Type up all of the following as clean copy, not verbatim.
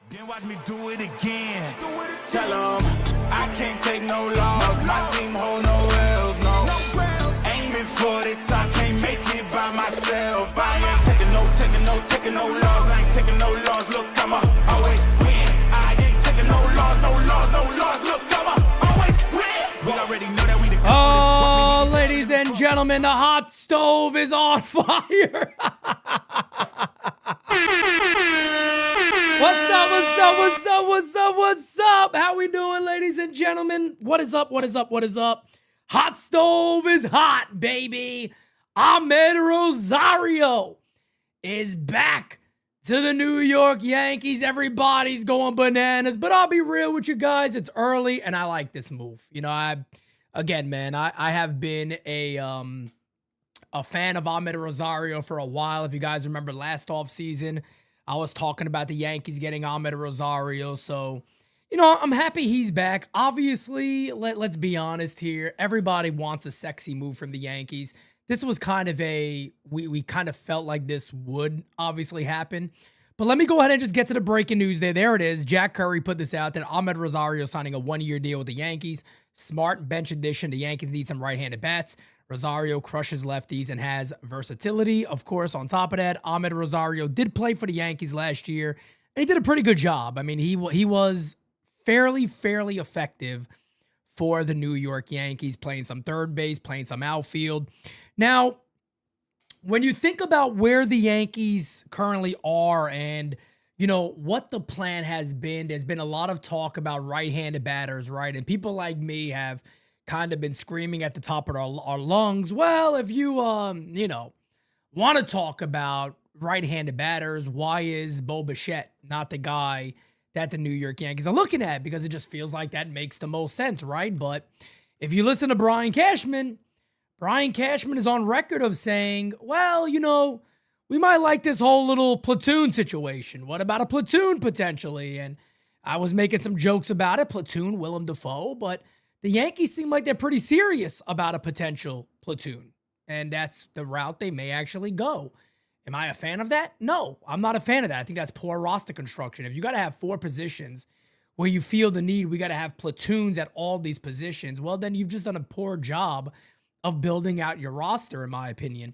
Then watch me do it again. Tell them I can't take no loss. My team hold no L's, no. Aiming for the top, can't make it by myself. I ain't taking no loss. I ain't taking no loss. Look, I'ma always win. I ain't taking no loss. Look, I'ma always win. We already know that we the coldest. Oh, ladies and gentlemen, the hot stove is on fire. What's up? How we doing, ladies and gentlemen? What is up? Hot stove is hot, baby. Amed Rosario is back to the New York Yankees. Everybody's going bananas, but I'll be real with you guys. It's early, and I like this move. You know, I have been a fan of Amed Rosario for a while. If you guys remember last offseason, I was talking about the Yankees getting Amed Rosario. So, you know, I'm happy he's back. Obviously, let's be honest here. Everybody wants a sexy move from the Yankees. This was kind of we kind of felt like this would obviously happen. But let me go ahead and just get to the breaking news there. There it is. Jack Curry put this out that Amed Rosario signing a one-year deal with the Yankees. Smart bench addition. The Yankees need some right-handed bats. Rosario crushes lefties and has versatility. Of course, on top of that, Amed Rosario did play for the Yankees last year, and he did a pretty good job. I mean, he was fairly effective for the New York Yankees, playing some third base, playing some outfield. Now, when you think about where the Yankees currently are and, you know, what the plan has been, there's been a lot of talk about right-handed batters, right? And people like me have kind of been screaming at the top of our lungs. Well, if you, want to talk about right-handed batters, why is Bichette not the guy that the New York Yankees are looking at? Because it just feels like that makes the most sense, right? But if you listen to Brian Cashman is on record of saying, well, you know, we might like this whole little Platoon situation. What about a Platoon potentially? And I was making some jokes about it, Platoon, Willem Dafoe, but the Yankees seem like they're pretty serious about a potential Platoon, and that's the route they may actually go. Am I a fan of that? No, I'm not a fan of that. I think that's poor roster construction. If you got to have four positions where you feel the need, we got to have platoons at all these positions, well, then you've just done a poor job of building out your roster, in my opinion.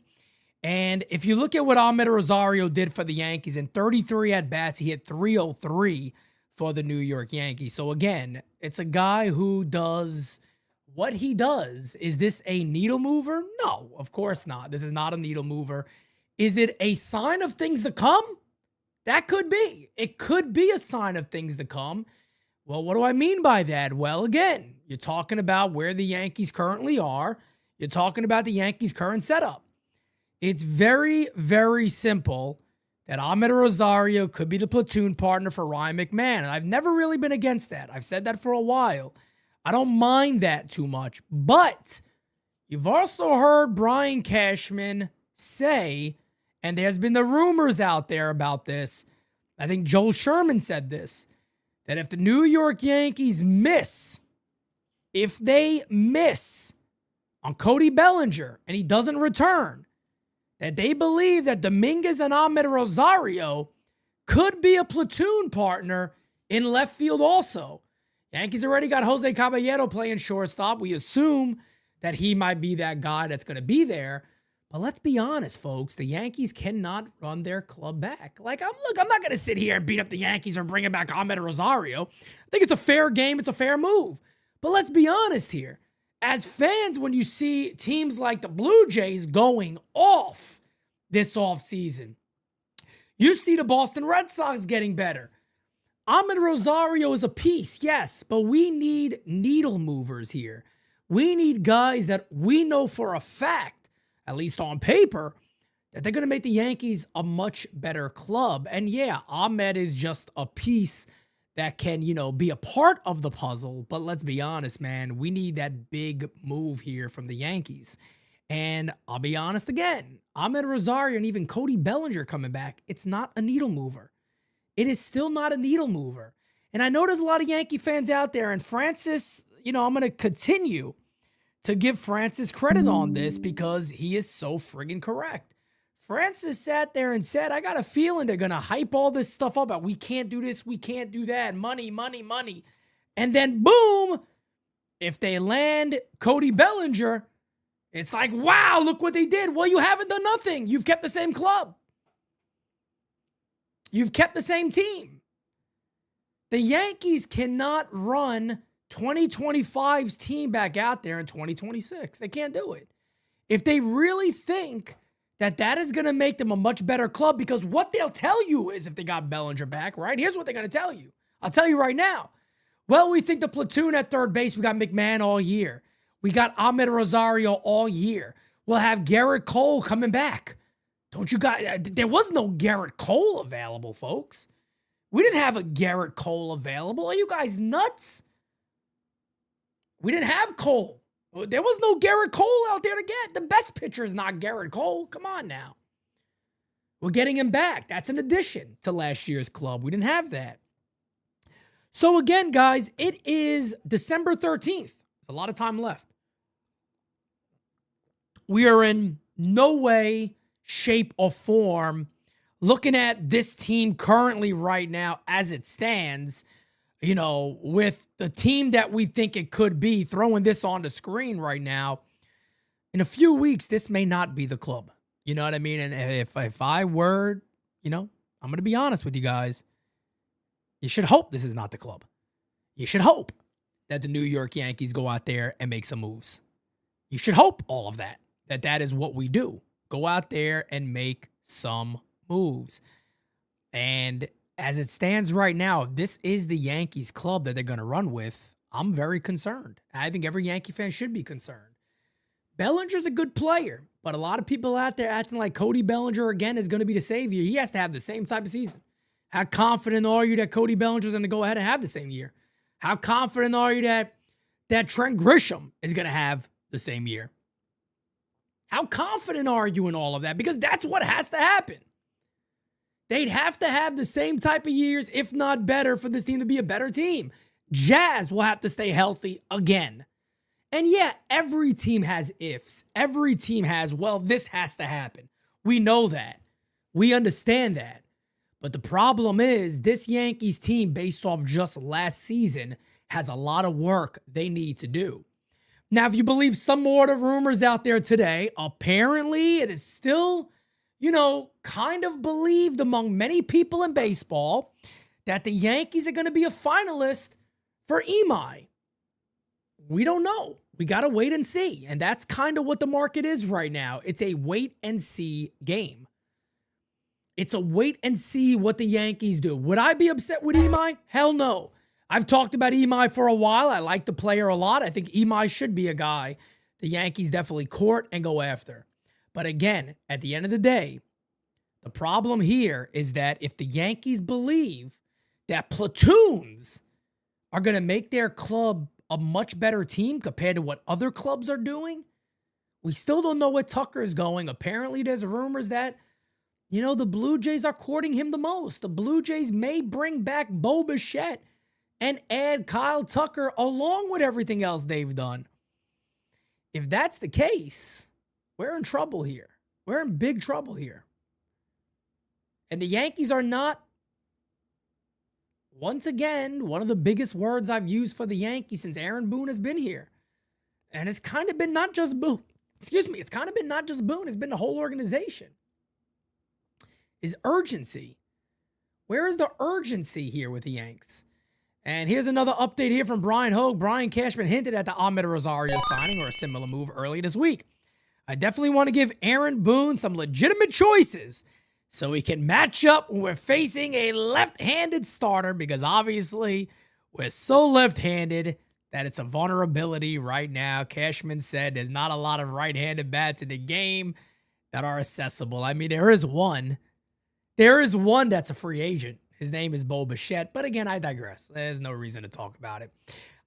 And if you look at what Amed Rosario did for the Yankees, in 33 at-bats, he hit 303 for the New York Yankees. So again, it's a guy who does what he does. Is this a needle mover? No, of course not. This is not a needle mover. Is it a sign of things to come? That could be. It could be a sign of things to come. Well, what do I mean by that? Well, again, you're talking about where the Yankees currently are. You're talking about the Yankees' current setup. It's very, very simple that Amed Rosario could be the platoon partner for Ryan McMahon. And I've never really been against that. I've said that for a while. I don't mind that too much. But you've also heard Brian Cashman say, and there's been the rumors out there about this, I think Joel Sherman said this, that if the New York Yankees miss on Cody Bellinger and he doesn't return, that they believe that Dominguez and Amed Rosario could be a platoon partner in left field also. Yankees already got Jose Caballero playing shortstop. We assume that he might be that guy that's going to be there. But let's be honest, folks. The Yankees cannot run their club back. I'm not going to sit here and beat up the Yankees or bringing back Amed Rosario. I think it's a fair game. It's a fair move. But let's be honest here. As fans, when you see teams like the Blue Jays going off this offseason, you see the Boston Red Sox getting better. Amed Rosario is a piece, yes, but we need needle movers here. We need guys that we know for a fact, at least on paper, that they're going to make the Yankees a much better club. And yeah, Amed is just a piece that can, be a part of the puzzle. But let's be honest, man, we need that big move here from the Yankees. And I'll be honest again, Amed Rosario and even Cody Bellinger coming back, it's not a needle mover. It is still not a needle mover. And I know there's a lot of Yankee fans out there, and Francis, I'm going to continue to give Francis credit on this because he is so friggin' correct. Francis sat there and said, I got a feeling they're going to hype all this stuff up. We can't do this. We can't do that. Money, money, money. And then boom, if they land Cody Bellinger, it's like, wow, look what they did. Well, you haven't done nothing. You've kept the same club. You've kept the same team. The Yankees cannot run 2025's team back out there in 2026. They can't do it. If they really think that is going to make them a much better club, because what they'll tell you is if they got Bellinger back, right? Here's what they're going to tell you. I'll tell you right now. Well, we think the platoon at third base, we got McMahon all year. We got Amed Rosario all year. We'll have Garrett Cole coming back. Don't you guys? There was no Garrett Cole available, folks. We didn't have a Garrett Cole available. Are you guys nuts? We didn't have Cole. There was no Garrett Cole out there to get. The best pitcher is not Garrett Cole. Come on now. We're getting him back. That's an addition to last year's club. We didn't have that. So again, guys, it is December 13th. There's a lot of time left. We are in no way, shape, or form looking at this team currently right now as it stands, with the team that we think it could be, throwing this on the screen right now. In a few weeks, this may not be the club. You know what I mean? And if I were, I'm going to be honest with you guys. You should hope this is not the club. You should hope that the New York Yankees go out there and make some moves. You should hope all of that is what we do. Go out there and make some moves. And as it stands right now, if this is the Yankees club that they're going to run with, I'm very concerned. I think every Yankee fan should be concerned. Bellinger's a good player, but a lot of people out there acting like Cody Bellinger again is going to be the savior. He has to have the same type of season. How confident are you that Cody Bellinger's going to go ahead and have the same year? How confident are you that Trent Grisham is going to have the same year? How confident are you in all of that? Because that's what has to happen. They'd have to have the same type of years, if not better, for this team to be a better team. Jazz will have to stay healthy again. And yeah, every team has ifs. Every team has, well, this has to happen. We know that. We understand that. But the problem is this Yankees team, based off just last season, has a lot of work they need to do. Now, if you believe some more of the rumors out there today, apparently it is still, kind of believed among many people in baseball that the Yankees are going to be a finalist for EMI. We don't know. We got to wait and see. And that's kind of what the market is right now. It's a wait and see game. It's a wait and see what the Yankees do. Would I be upset with EMI? Hell no. I've talked about EMI for a while. I like the player a lot. I think EMI should be a guy the Yankees definitely court and go after. But again, at the end of the day, the problem here is that if the Yankees believe that platoons are going to make their club a much better team compared to what other clubs are doing, we still don't know where Tucker is going. Apparently, there's rumors that, the Blue Jays are courting him the most. The Blue Jays may bring back Bichette and add Kyle Tucker along with everything else they've done. If that's the case, we're in trouble here. We're in big trouble here. And the Yankees are not, once again, one of the biggest words I've used for the Yankees since Aaron Boone has been here. And it's kind of been not just Boone. It's kind of been not just Boone. It's been the whole organization. Is urgency. Where is the urgency here with the Yanks? And here's another update here from Brian Hogue. Brian Cashman hinted at the Amed Rosario signing or a similar move earlier this week. I definitely want to give Aaron Boone some legitimate choices so he can match up when we're facing a left-handed starter, because obviously we're so left-handed that it's a vulnerability right now. Cashman said there's not a lot of right-handed bats in the game that are accessible. I mean, there is one. There is one that's a free agent. His name is Bichette. But again, I digress. There's no reason to talk about it.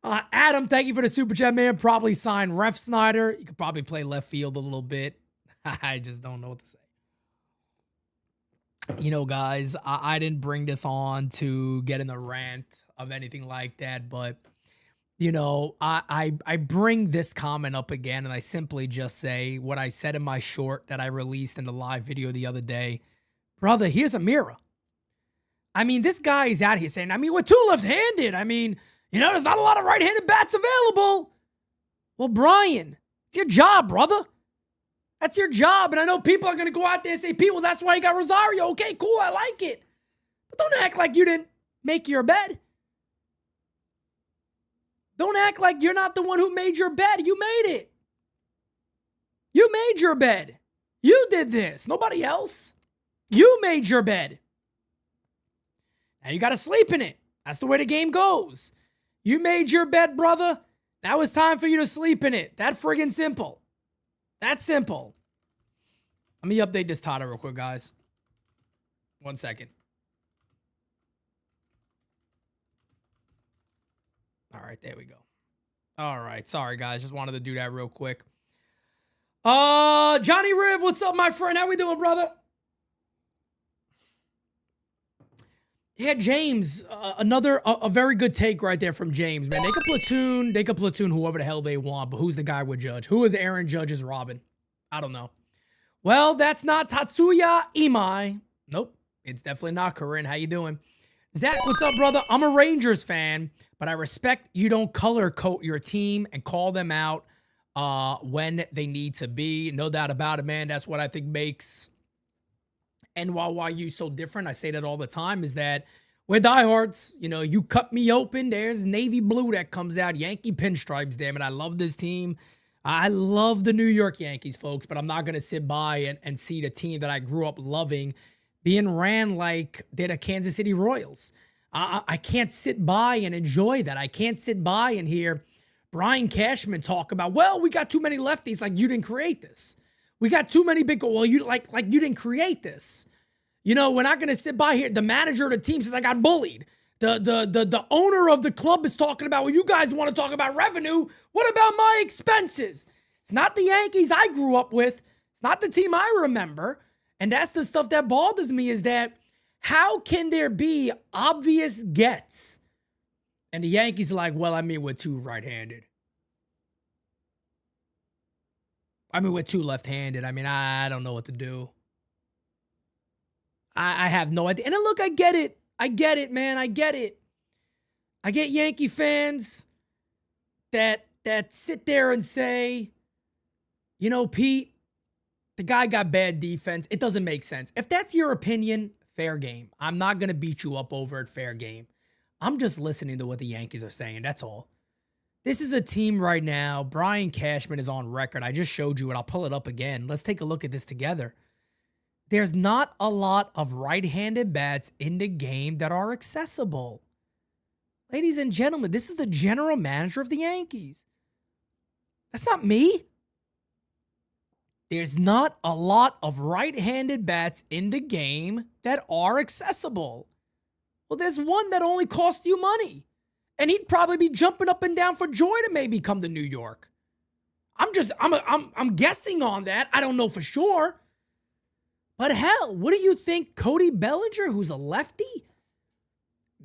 Adam, thank you for the super chat, man. Probably sign Ref Snyder. You could probably play left field a little bit. I just don't know what to say. Guys, I didn't bring this on to get in a rant of anything like that, but you know, I bring this comment up again, and I simply just say what I said in my short that I released in the live video the other day. Brother, here's a mirror. I mean, this guy is out here saying, I mean, we're too left-handed. I mean, you know, there's not a lot of right-handed bats available. Well, Brian, it's your job, brother. That's your job. And I know people are going to go out there and say, people, that's why you got Rosario. Okay, cool, I like it. But don't act like you didn't make your bed. Don't act like you're not the one who made your bed. You made it. You made your bed. You did this. Nobody else. You made your bed. Now you got to sleep in it. That's the way the game goes. You made your bed, brother. Now it's time for you to sleep in it. That friggin' simple. That's simple. Let me update this title real quick, guys. 1 second. All right, there we go. All right, sorry, guys. Just wanted to do that real quick. Johnny Riv, what's up, my friend? How we doing, brother? Yeah, James, a very good take right there from James, man. They could platoon whoever the hell they want, but who's the guy with Judge? Who is Aaron Judge's Robin? I don't know. Well, that's not Tatsuya Imai. Nope, it's definitely not Corinne. How you doing? Zach, what's up, brother? I'm a Rangers fan, but I respect you don't color code your team and call them out when they need to be. No doubt about it, man. That's what I think makes NYU so different. I say that all the time, is that we're diehards. You know, you cut me open, there's navy blue that comes out, Yankee pinstripes, damn it. I love this team. I love the New York Yankees, folks, but I'm not going to sit by and see the team that I grew up loving being ran like they're the Kansas City Royals. I can't sit by and enjoy that. I can't sit by and hear Brian Cashman talk about, well, we got too many lefties, like you didn't create this. We got too many big, well, you like you didn't create this. You know, we're not going to sit by here. The manager of the team says I got bullied. The owner of the club is talking about, well, you guys want to talk about revenue. What about my expenses? It's not the Yankees I grew up with. It's not the team I remember. And that's the stuff that bothers me, is that how can there be obvious gets? And the Yankees are like, well, I mean, we're too right-handed. I mean, we're too left-handed. I mean, I don't know what to do. I have no idea. And then look, I get it. I get it, man. I get it. I get Yankee fans that sit there and say, you know, Pete, the guy got bad defense. It doesn't make sense. If that's your opinion, fair game. I'm not going to beat you up over it, fair game. I'm just listening to what the Yankees are saying. That's all. This is a team right now. Brian Cashman is on record. I just showed you it. I'll pull it up again. Let's take a look at this together. There's not a lot of right-handed bats in the game that are accessible. Ladies and gentlemen, this is the general manager of the Yankees. That's not me. There's not a lot of right-handed bats in the game that are accessible. Well, there's one that only costs you money. And he'd probably be jumping up and down for joy to maybe come to New York. I'm guessing on that. I don't know for sure. But hell, what do you think Cody Bellinger, who's a lefty,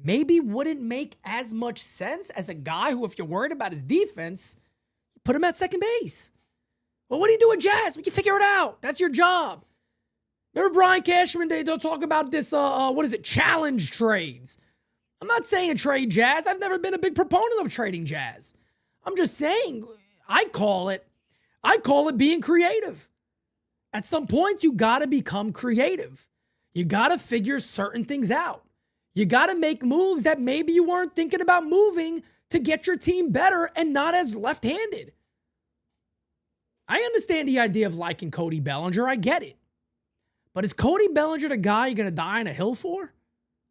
maybe wouldn't make as much sense as a guy who, if you're worried about his defense, put him at second base? Well, what do you do with Jazz? We can figure it out. That's your job. Remember Brian Cashman, they'll talk about this, challenge trades. I'm not saying trade Jazz. I've never been a big proponent of trading Jazz. I'm just saying, I call it being creative. At some point, you got to become creative. You got to figure certain things out. You got to make moves that maybe you weren't thinking about moving to get your team better and not as left-handed. I understand the idea of liking Cody Bellinger. I get it. But is Cody Bellinger the guy you're going to die on a hill for?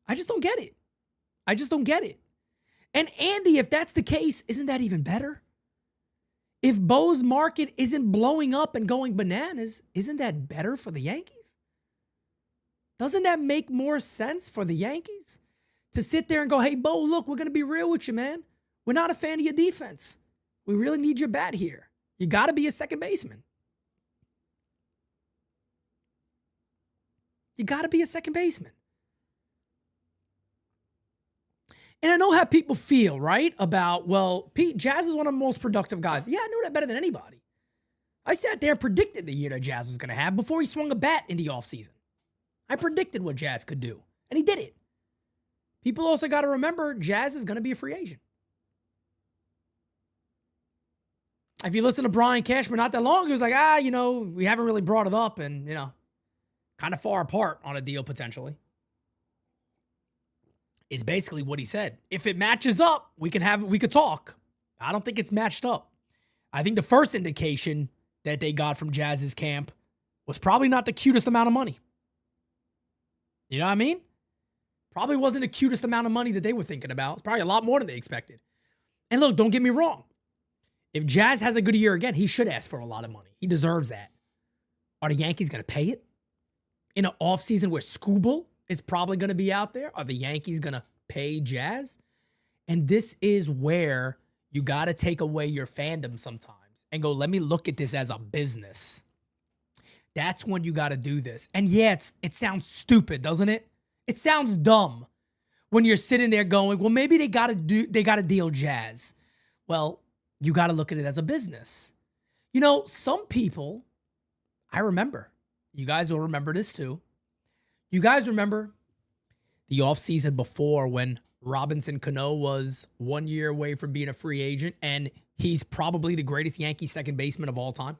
I just don't get it. I just don't get it. And Andy, if that's the case, isn't that even better? If Bo's market isn't blowing up and going bananas, isn't that better for the Yankees? Doesn't that make more sense for the Yankees? To sit there and go, hey, Bo, look, we're going to be real with you, man. We're not a fan of your defense. We really need your bat here. You got to be a second baseman. You got to be a second baseman. And I know how people feel, right? About, well, Pete, Jazz is one of the most productive guys. Yeah, I know that better than anybody. I sat there and predicted the year that Jazz was going to have before he swung a bat in the offseason. I predicted what Jazz could do, and he did it. People also got to remember, Jazz is going to be a free agent. If you listen to Brian Cashman not that long, he was like, we haven't really brought it up and, kind of far apart on a deal potentially. Is basically what he said. If it matches up, we could talk. I don't think it's matched up. I think the first indication that they got from Jazz's camp was probably not the cutest amount of money. You know what I mean? Probably wasn't the cutest amount of money that they were thinking about. It's probably a lot more than they expected. And look, don't get me wrong. If Jazz has a good year again, he should ask for a lot of money. He deserves that. Are the Yankees going to pay it? In an offseason where Scooble is probably going to be out there, are the Yankees going to pay Jazz? And this is where you got to take away your fandom sometimes and go, let me look at this as a business. That's when you got to do this. And yeah, it sounds stupid, doesn't it? It sounds dumb when you're sitting there going, well, maybe they got to deal Jazz. Well, you got to look at it as a business. Some people, I remember, you guys will remember this too. You guys remember the offseason before when Robinson Cano was 1 year away from being a free agent, and he's probably the greatest Yankee second baseman of all time.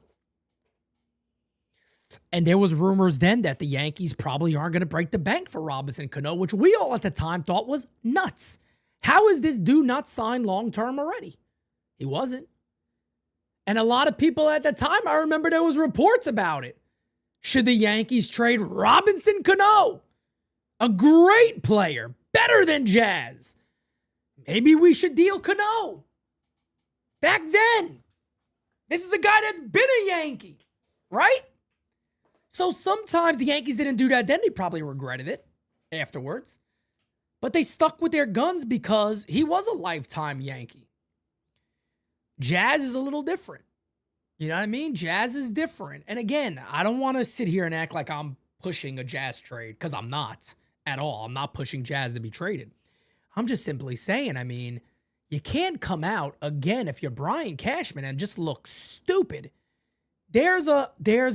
And there was rumors then that the Yankees probably aren't going to break the bank for Robinson Cano, which we all at the time thought was nuts. How is this dude not signed long-term already? He wasn't. And a lot of people at the time, I remember there was reports about it. Should the Yankees trade Robinson Cano? A great player, better than Jazz. Maybe we should deal Cano. Back then. This is a guy that's been a Yankee, right? So sometimes the Yankees didn't do that then. They probably regretted it afterwards. But they stuck with their guns because he was a lifetime Yankee. Jazz is a little different. You know what I mean? Jazz is different. And again, I don't want to sit here and act like I'm pushing a Jazz trade because I'm not at all. I'm not pushing Jazz to be traded. I'm just simply saying, you can't come out again if you're Brian Cashman and just look stupid. There's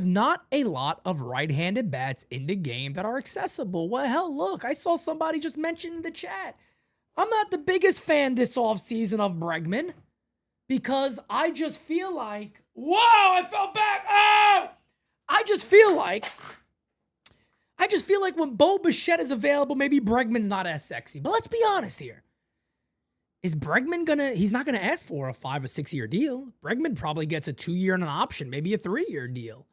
not a lot of right-handed bats in the game that are accessible. Well, hell, look, I saw somebody just mention in the chat. I'm not the biggest fan this offseason of Bregman because I just feel like, whoa, I fell back. Oh! I just feel like when Bichette is available, maybe Bregman's not as sexy. But let's be honest here. Is Bregman he's not gonna ask for a 5 or 6 year deal. Bregman probably gets a 2-year and an option, maybe a 3-year deal.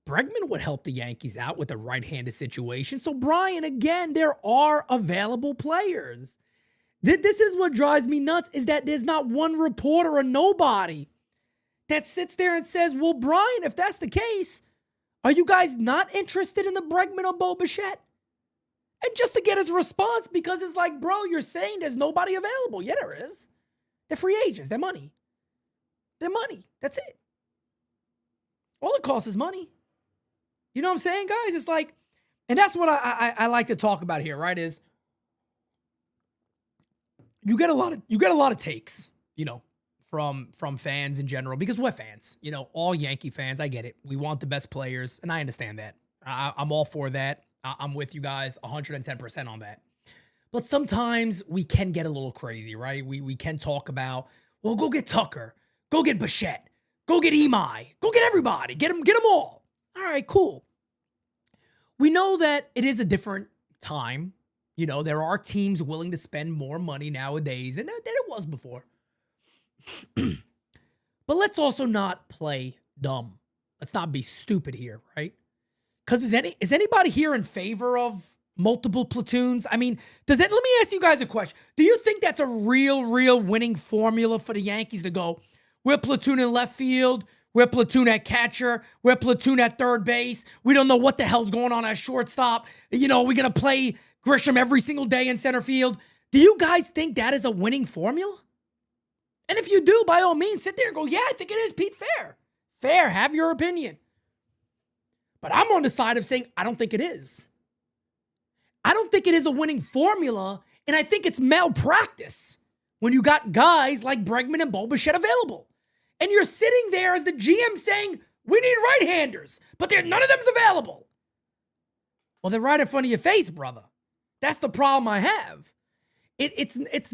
Bregman would help the Yankees out with a right-handed situation. So Brian, again, there are available players. This is what drives me nuts, is that there's not one reporter or nobody that sits there and says, well, Brian, if that's the case, are you guys not interested in the Bregman or Bichette? And just to get his response, because it's like, bro, you're saying there's nobody available. Yeah, there is. They're free agents. They're money. They're money. That's it. All it costs is money. You know what I'm saying, guys? It's like, and that's what I like to talk about here, right? Is you get a lot of takes, from fans in general, because we're fans, all Yankee fans. I get it. We want the best players, and I understand that. I'm all for that. I'm with you guys 110% on that. But sometimes we can get a little crazy, right? We can talk about, well, go get Tucker, go get Bichette, go get Imai, go get everybody, get them all. All right, cool. We know that it is a different time. There are teams willing to spend more money nowadays than it was before. But let's also not play dumb. Let's not be stupid here, right? Because is anybody here in favor of multiple platoons? Let me ask you guys a question. Do you think that's a real winning formula for the Yankees to go, we're platoon in left field, we're platoon at catcher, we're platoon at third base, we don't know what the hell's going on at shortstop, we're going to play Grisham every single day in center field? Do you guys think that is a winning formula? And if you do, by all means, sit there and go, yeah, I think it is, Pete. Fair, have your opinion. But I'm on the side of saying I don't think it is. I don't think it is a winning formula, And I think it's malpractice when you got guys like Bregman and Bichette available. And you're sitting there as the GM saying, we need right-handers, but none of them's available. Well, they're right in front of your face, brother. That's the problem I have. It is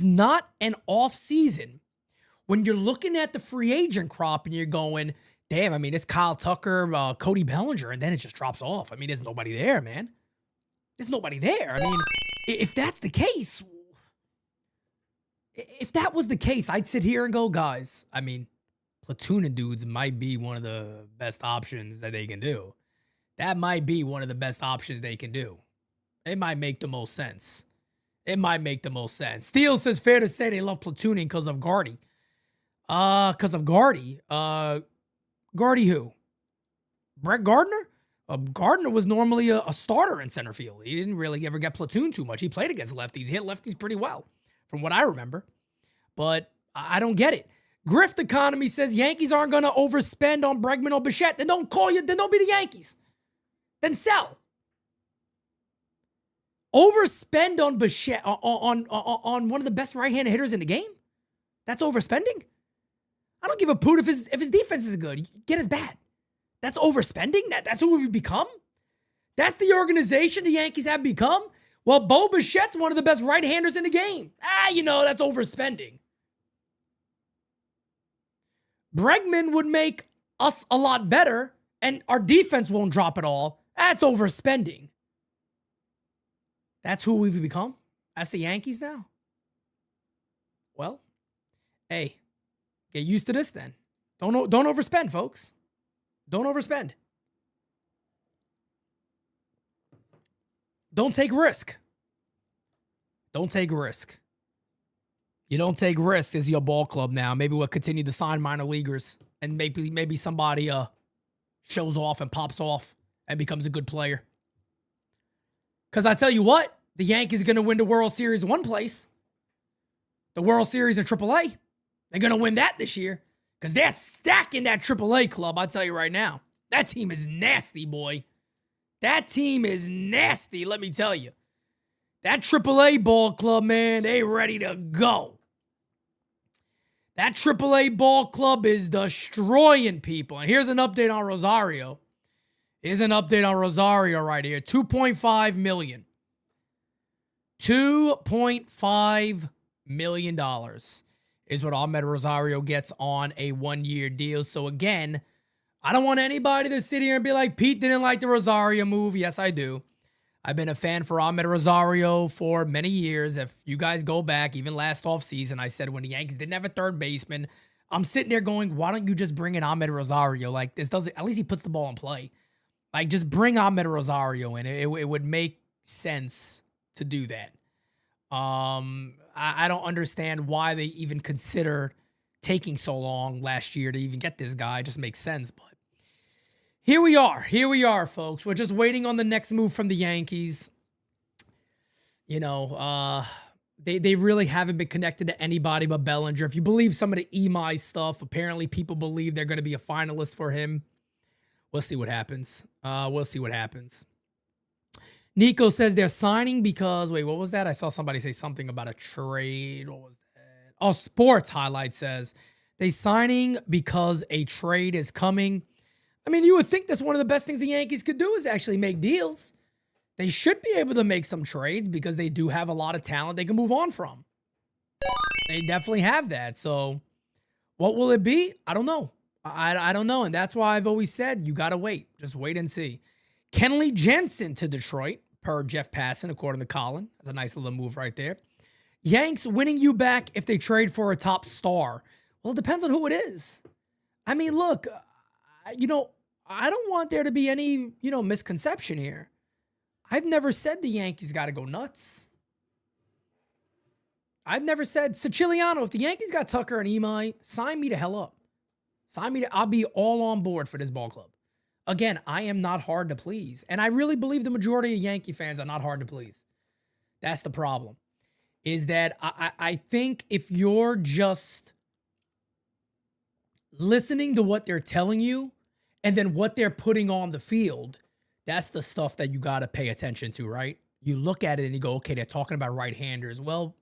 not an off season when you're looking at the free agent crop and you're going, damn, I mean, it's Kyle Tucker, Cody Bellinger, and then it just drops off. I mean, there's nobody there, man. There's nobody there. I mean, if that's the case, if that was the case, I'd sit here and go, guys, I mean, platooning dudes might be one of the best options that they can do. That might be one of the best options they can do. It might make the most sense. It might make the most sense. Steele says, fair to say they love platooning because of Gardy. Because of Gardy. Gardy who? Brett Gardner? Gardner was normally a starter in center field. He didn't really ever get platooned too much. He played against lefties. He hit lefties pretty well, from what I remember. But I don't get it. Grift Economy says Yankees aren't going to overspend on Bregman or Bichette. Then don't call you. Then don't be the Yankees. Then sell. Overspend on Bichette, on one of the best right-handed hitters in the game? That's overspending? I don't give a poot if his defense is good. Get his bat. That's overspending? That's who we've become? That's the organization the Yankees have become? Well, Bichette's one of the best right-handers in the game. That's overspending. Bregman would make us a lot better, and our defense won't drop at all. That's overspending. That's who we've become? That's the Yankees now? Well, hey, get used to this then. Don't overspend, folks. Don't overspend. Don't take risk. Don't take risk. You don't take risk as your ball club now. Maybe we'll continue to sign minor leaguers, and maybe somebody shows off and pops off and becomes a good player. Because I tell you what, the Yankees are going to win the World Series in one place. The World Series in AAA. They're going to win that this year. Because they're stacking that AAA club, I'll tell you right now. That team is nasty, boy. That team is nasty, let me tell you. That AAA ball club, man, they ready to go. That AAA ball club is destroying people. And here's an update on Rosario. Here's an update on Rosario right here. $2.5 million. $2.5 million is what Amed Rosario gets on a one-year deal. So again, I don't want anybody to sit here and be like, Pete didn't like the Rosario move. Yes, I do. I've been a fan for Amed Rosario for many years. If you guys go back, even last offseason, I said when the Yankees didn't have a third baseman, I'm sitting there going, why don't you just bring in Amed Rosario? Like, this doesn't, at least he puts the ball in play. Like, just bring Amed Rosario in. It would make sense to do that. I don't understand why they even considered taking so long last year to even get this guy. It just makes sense, but here we are. Here we are, folks. We're just waiting on the next move from the Yankees. They really haven't been connected to anybody but Bellinger. If you believe some of the EMI stuff, apparently people believe they're going to be a finalist for him. We'll see what happens. We'll see what happens. Nico says they're signing because, wait, what was that? I saw somebody say something about a trade. What was that? Oh, Sports Highlight says they signing because a trade is coming. I mean, you would think that's one of the best things the Yankees could do is actually make deals. They should be able to make some trades because they do have a lot of talent they can move on from. They definitely have that. So what will it be? I don't know. I don't know. And that's why I've always said you got to wait. Just wait and see. Kenley Jansen to Detroit, per Jeff Passan, according to Colin. That's a nice little move right there. Yanks winning you back if they trade for a top star. Well, it depends on who it is. I mean, look, I don't want there to be any, misconception here. I've never said the Yankees got to go nuts. I've never said, Siciliano, if the Yankees got Tucker and Imai, sign me the hell up. I'll be all on board for this ball club. Again, I am not hard to please. And I really believe the majority of Yankee fans are not hard to please. That's the problem. Is that I think if you're just listening to what they're telling you and then what they're putting on the field, that's the stuff that you got to pay attention to, right? you look at it and you go, okay, they're talking about right-handers. Well,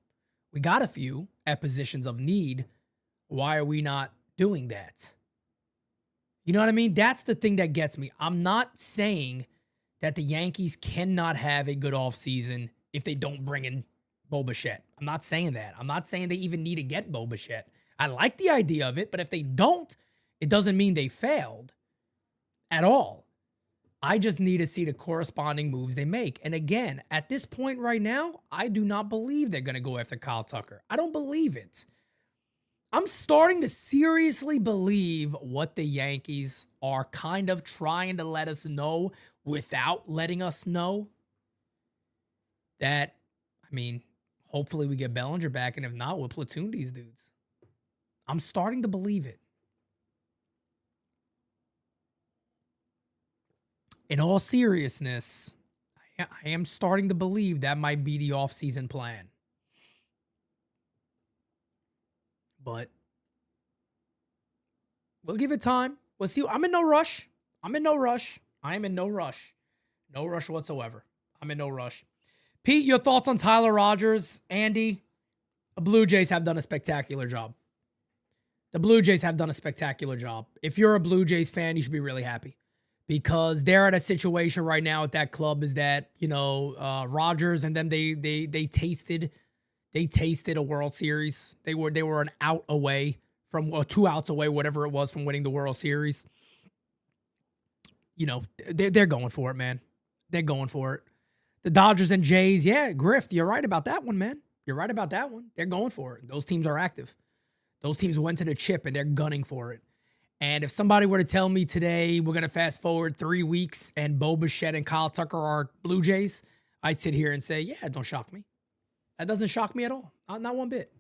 we got a few at positions of need. Why are we not doing that? You know what I mean? That's the thing that gets me. I'm not saying that the Yankees cannot have a good offseason if they don't bring in Bichette. I'm not saying that. I'm not saying they even need to get Bichette. I like the idea of it, but if they don't, it doesn't mean they failed at all. I just need to see the corresponding moves they make. And again, at this point right now, I do not believe they're going to go after Kyle Tucker. I don't believe it. I'm starting to seriously believe what the Yankees are kind of trying to let us know without letting us know. That, I mean, hopefully we get Bellinger back, and if not, we'll platoon these dudes. I'm starting to believe it. In all seriousness, I am starting to believe that might be the offseason plan. But we'll give it time. We'll see. I'm in no rush. I am in no rush. No rush whatsoever. I'm in no rush. Pete, your thoughts on Tyler Rogers? Andy, the Blue Jays have done a spectacular job. If you're a Blue Jays fan, you should be really happy. Because they're at a situation right now at that club is that, Rogers and them, they tasted a World Series. They were an out away from, or 2 outs away, whatever it was, from winning the World Series. They're going for it, man. They're going for it. The Dodgers and Jays, yeah, Grift, you're right about that one, man. You're right about that one. They're going for it. Those teams are active. Those teams went to the chip and they're gunning for it. And if somebody were to tell me today we're going to fast forward 3 weeks and Bichette and Kyle Tucker are Blue Jays, I'd sit here and say, yeah, it don't shock me. That doesn't shock me at all. Not one bit.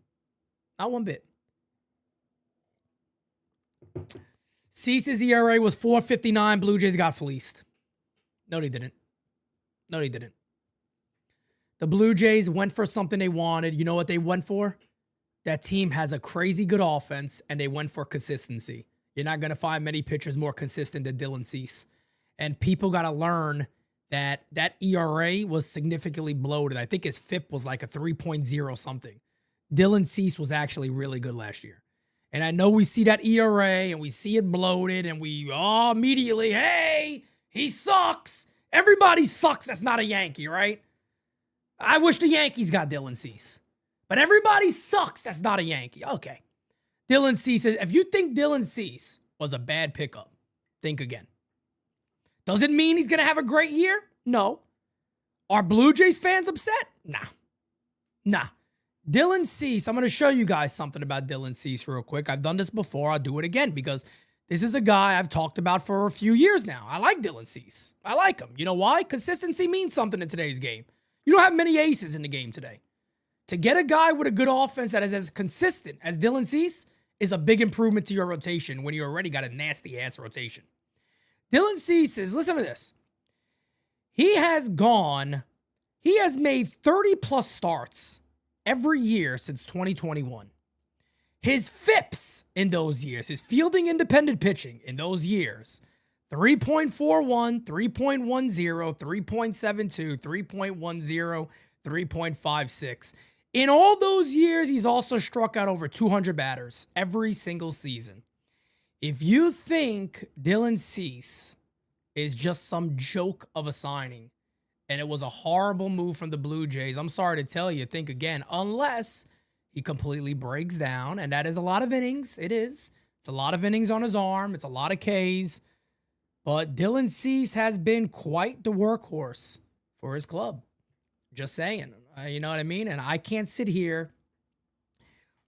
Not one bit. Cease's ERA was 4.59. Blue Jays got fleeced. No, they didn't. The Blue Jays went for something they wanted. You know what they went for? That team has a crazy good offense, and they went for consistency. You're not going to find many pitchers more consistent than Dylan Cease. And people got to learn that ERA was significantly bloated. I think his FIP was like a 3.0 something. Dylan Cease was actually really good last year. And I know we see that ERA and we see it bloated and we immediately, hey, he sucks. Everybody sucks that's not a Yankee, right? I wish the Yankees got Dylan Cease. But everybody sucks that's not a Yankee. Okay. Dylan Cease, if you think Dylan Cease was a bad pickup, think again. Does it mean he's going to have a great year? No. Are Blue Jays fans upset? Nah. Dylan Cease, I'm going to show you guys something about Dylan Cease real quick. I've done this before. I'll do it again because this is a guy I've talked about for a few years now. I like Dylan Cease. I like him. You know why? Consistency means something in today's game. You don't have many aces in the game today. To get a guy with a good offense that is as consistent as Dylan Cease is a big improvement to your rotation when you already got a nasty-ass rotation. Dylan Cease is, listen to this. He has made 30-plus starts every year since 2021. His FIPS in those years, his fielding independent pitching in those years, 3.41, 3.10, 3.72, 3.10, 3.56. In all those years, he's also struck out over 200 batters every single season. If you think Dylan Cease is just some joke of a signing and it was a horrible move from the Blue Jays, I'm sorry to tell you, think again, unless he completely breaks down, and that is a lot of innings. It is. It's a lot of innings on his arm. It's a lot of Ks. But Dylan Cease has been quite the workhorse for his club. Just saying. You know what I mean? And I can't sit here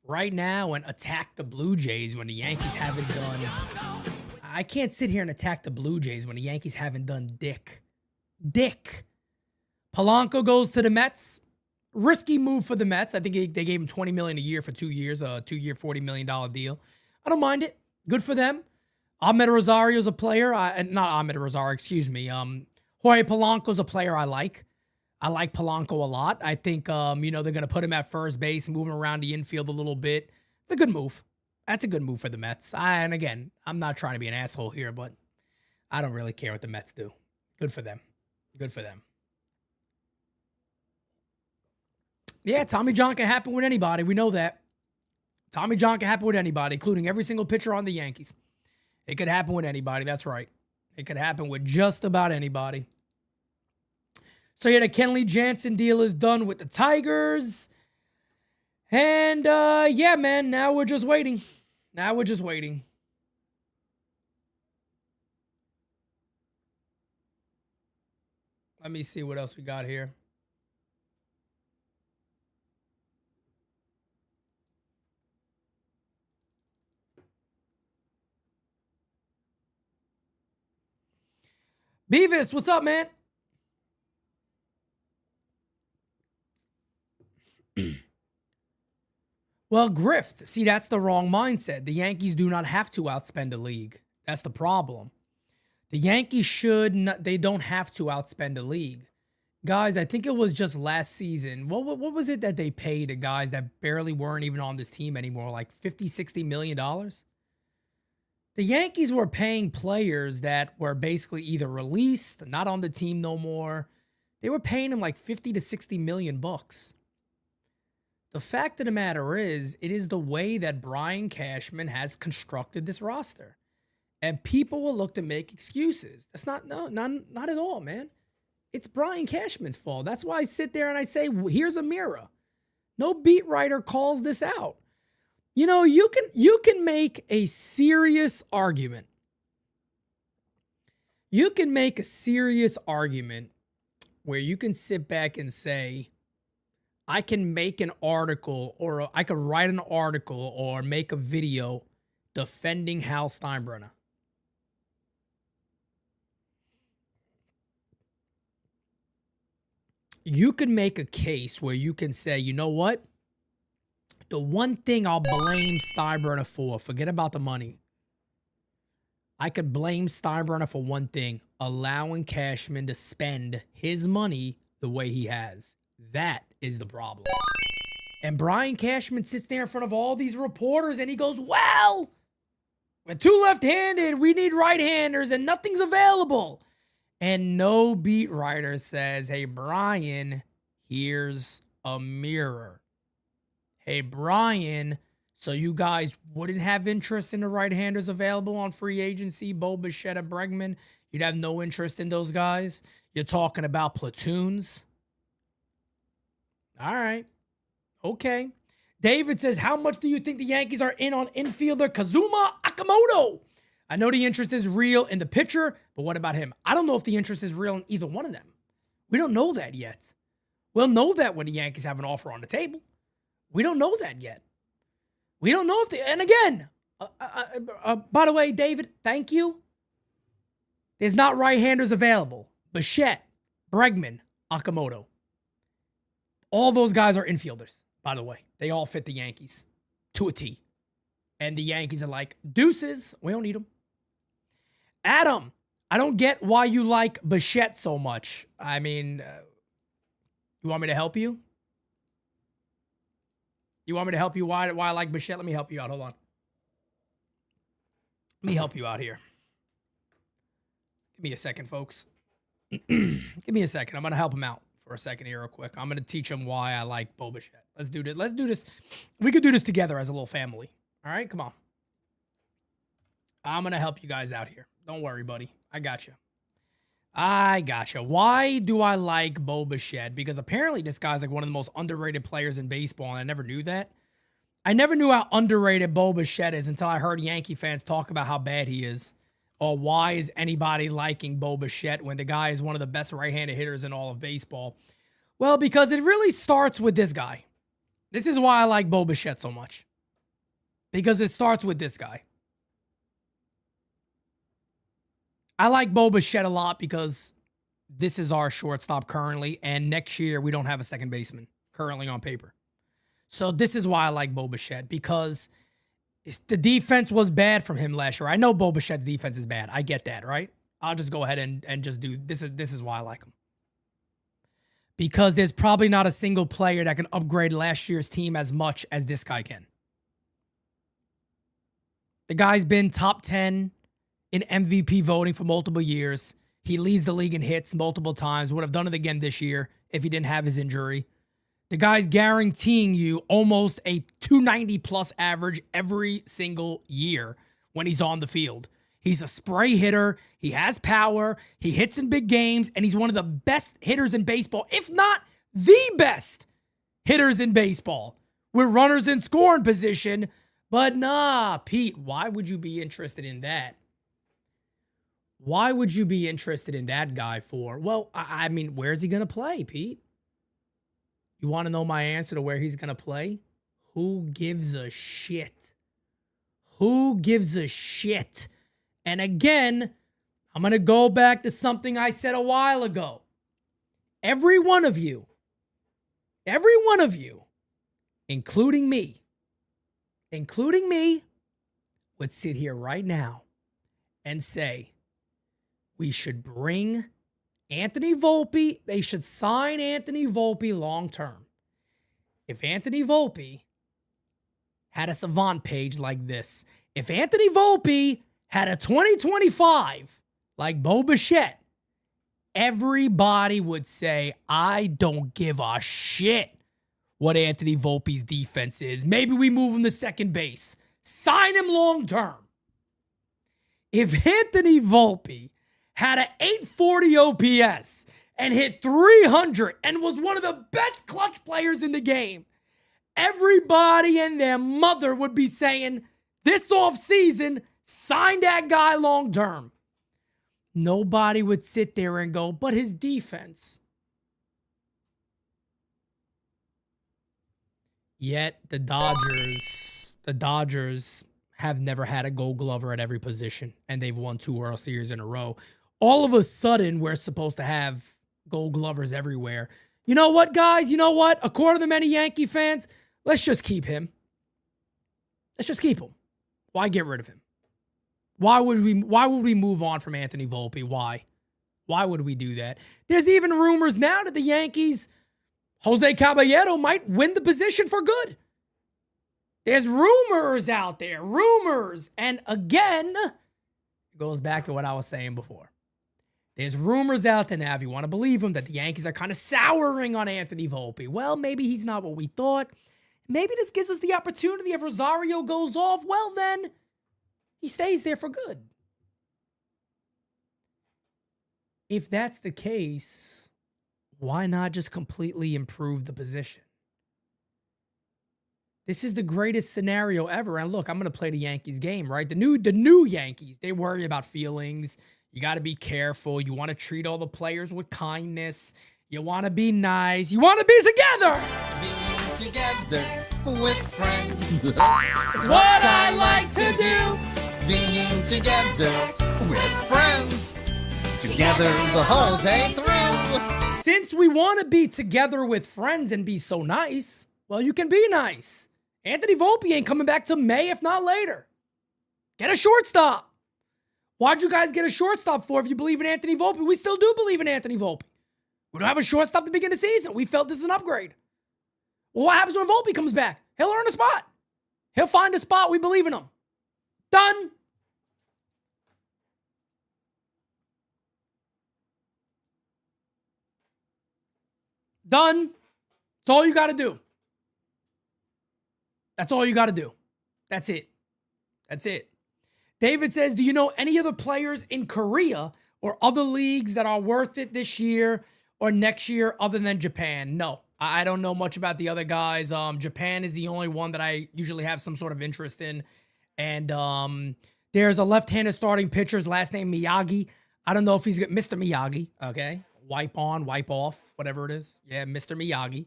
right now and attack the Blue Jays when the Yankees haven't done... I can't sit here and attack the Blue Jays when the Yankees haven't done dick. Polanco goes to the Mets. Risky move for the Mets. I think they gave him $20 million a year for 2 years, a 2-year, $40 million deal. I don't mind it. Good for them. Amed Rosario's a player. Not Amed Rosario, excuse me. Jorge Polanco's a player I like. I like Polanco a lot. I think, they're going to put him at first base, move him around the infield a little bit. It's a good move. That's a good move for the Mets. And again, I'm not trying to be an asshole here, but I don't really care what the Mets do. Good for them. Yeah, Tommy John can happen with anybody. We know that. Tommy John can happen with anybody, including every single pitcher on the Yankees. It could happen with anybody. That's right. It could happen with just about anybody. So yeah, the Kenley Jansen deal is done with the Tigers. And yeah, man, now we're just waiting. Now we're just waiting. Let me see what else we got here. Beavis, what's up, man? Well, grift. See, that's the wrong mindset. The Yankees do not have to outspend the league. That's the problem. The Yankees should not, they don't have to outspend the league. Guys, I think it was just last season. What was it that they paid the guys that barely weren't even on this team anymore? Like $50-60 million? The Yankees were paying players that were basically either released, not on the team no more. They were paying them like 50 to 60 million bucks. The fact of the matter is, it is the way that Brian Cashman has constructed this roster. And people will look to make excuses. That's not at all, man. It's Brian Cashman's fault. That's why I sit there and I say, here's a mirror. No beat writer calls this out. You know, you can make a serious argument. You can make a serious argument where you can sit back and say, I can make an article, or I could write an article or make a video defending Hal Steinbrenner. You can make a case where you can say, you know what? The one thing I'll blame Steinbrenner for, forget about the money. I could blame Steinbrenner for one thing, allowing Cashman to spend his money the way he has. That is the problem. And Brian Cashman sits there in front of all these reporters and he goes, well, we're too left-handed. We need right-handers and nothing's available. And no beat writer says, hey, Brian, here's a mirror. Hey, Brian, so you guys wouldn't have interest in the right-handers available on free agency, Bichette, Bregman? You'd have no interest in those guys? You're talking about platoons? All right. Okay. David says, how much do you think the Yankees are in on infielder Kazuma Okamoto? I know the interest is real in the pitcher, but what about him? I don't know if the interest is real in either one of them. We don't know that yet. We'll know that when the Yankees have an offer on the table. We don't know that yet. We don't know if they, and again, by the way, David, thank you. There's not right-handers available. Bichette, Bregman, Okamoto. All those guys are infielders, by the way. They all fit the Yankees to a T. And the Yankees are like, deuces, we don't need them. Adam, I don't get why you like Bichette so much. I mean, you want me to help you? You want me to help you why I like Bichette? Let me help you out. Hold on. Let me help you out here. Give me a second, folks. Give me a second. I'm going to help him out for a second here real quick. I'm going to teach him why I like Bichette. Let's do this. Let's do this. We could do this together as a little family. All right, come on. I'm going to help you guys out here. Don't worry, buddy. I got you. I gotcha. Why do I like Bichette? Because apparently this guy's like one of the most underrated players in baseball, and I never knew that. I never knew how underrated Bichette is until I heard Yankee fans talk about how bad he is. Or why is anybody liking Bichette when the guy is one of the best right-handed hitters in all of baseball? Well, because it really starts with this guy. This is why I like Bichette so much. Because it starts with this guy. I like Bichette a lot because this is our shortstop currently, and next year we don't have a second baseman currently on paper. So this is why I like Bichette, because the defense was bad from him last year. I know Bichette's defense is bad. I get that, right? I'll just go ahead and just do this. This is why I like him. Because there's probably not a single player that can upgrade last year's team as much as this guy can. The guy's been top 10 in MVP voting for multiple years. He leads the league in hits multiple times. Would have done it again this year if he didn't have his injury. The guy's guaranteeing you almost a 290 plus average every single year when he's on the field. He's a spray hitter. He has power. He hits in big games, and he's one of the best hitters in baseball, if not the best hitters in baseball, with runners in scoring position. But nah, Pete, why would you be interested in that? Why would you be interested in that guy for? Well, I mean, where's he going to play, Pete? You want to know my answer to where he's going to play? Who gives a shit? Who gives a shit? And again, I'm going to go back to something I said a while ago. Every one of you, including me, would sit here right now and say, we should bring Anthony Volpe. They should sign Anthony Volpe long term. If Anthony Volpe had a savant page like this, if Anthony Volpe had a 2025 like Bo Bichette, everybody would say, I don't give a shit what Anthony Volpe's defense is. Maybe we move him to second base. Sign him long term. If Anthony Volpe had an 840 OPS and hit 300 and was one of the best clutch players in the game, everybody and their mother would be saying, this offseason, sign that guy long term. Nobody would sit there and go, but his defense. Yet the Dodgers have never had a Gold Glover at every position, and they've won 2 World Series in a row. All of a sudden, we're supposed to have Gold Glovers everywhere. You know what, guys? You know what? According to many Yankee fans, let's just keep him. Let's just keep him. Why get rid of him? Why would we move on from Anthony Volpe? Why? Why would we do that? There's even rumors now that the Yankees, Jose Caballero might win the position for good. There's rumors out there. Rumors. And again, it goes back to what I was saying before. There's rumors out there now, if you want to believe them, that the Yankees are kind of souring on Anthony Volpe. Well, maybe he's not what we thought. Maybe this gives us the opportunity if Rosario goes off. Well, then he stays there for good. If that's the case, why not just completely improve the position? This is the greatest scenario ever. And look, I'm going to play the Yankees game, right? The new Yankees, they worry about feelings. You got to be careful. You want to treat all the players with kindness. You want to be nice. You want to be together. Being together with friends. It's what I like to do. Being together with friends. Together the whole day through. Since we want to be together with friends and be so nice, well, you can be nice. Anthony Volpe ain't coming back till May, if not later. Get a shortstop. Why'd you guys get a shortstop for if you believe in Anthony Volpe? We still do believe in Anthony Volpe. We don't have a shortstop to begin the season. We felt this is an upgrade. Well, what happens when Volpe comes back? He'll earn a spot. He'll find a spot. We believe in him. Done. Done. That's all you got to do. That's all you got to do. That's it. That's it. David says, do you know any other players in Korea or other leagues that are worth it this year or next year other than Japan? No, I don't know much about the other guys. Japan is the only one that I usually have some sort of interest in. And there's a left-handed starting pitcher, his last name Miyagi. I don't know if he's got Mr. Miyagi, okay? Wipe on, wipe off, whatever it is. Yeah, Mr. Miyagi.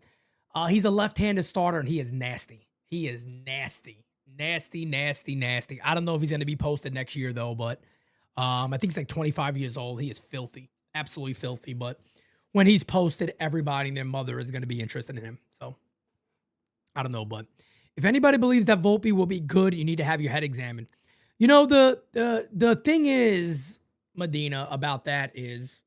He's a left-handed starter, and he is nasty. He is nasty. Nasty, nasty, nasty. I don't know if he's going to be posted next year, though, but I think he's like 25 years old. He is filthy. Absolutely filthy. But when he's posted, everybody and their mother is going to be interested in him. So, I don't know. But if anybody believes that Volpe will be good, you need to have your head examined. You know, the thing is, Medina, about that is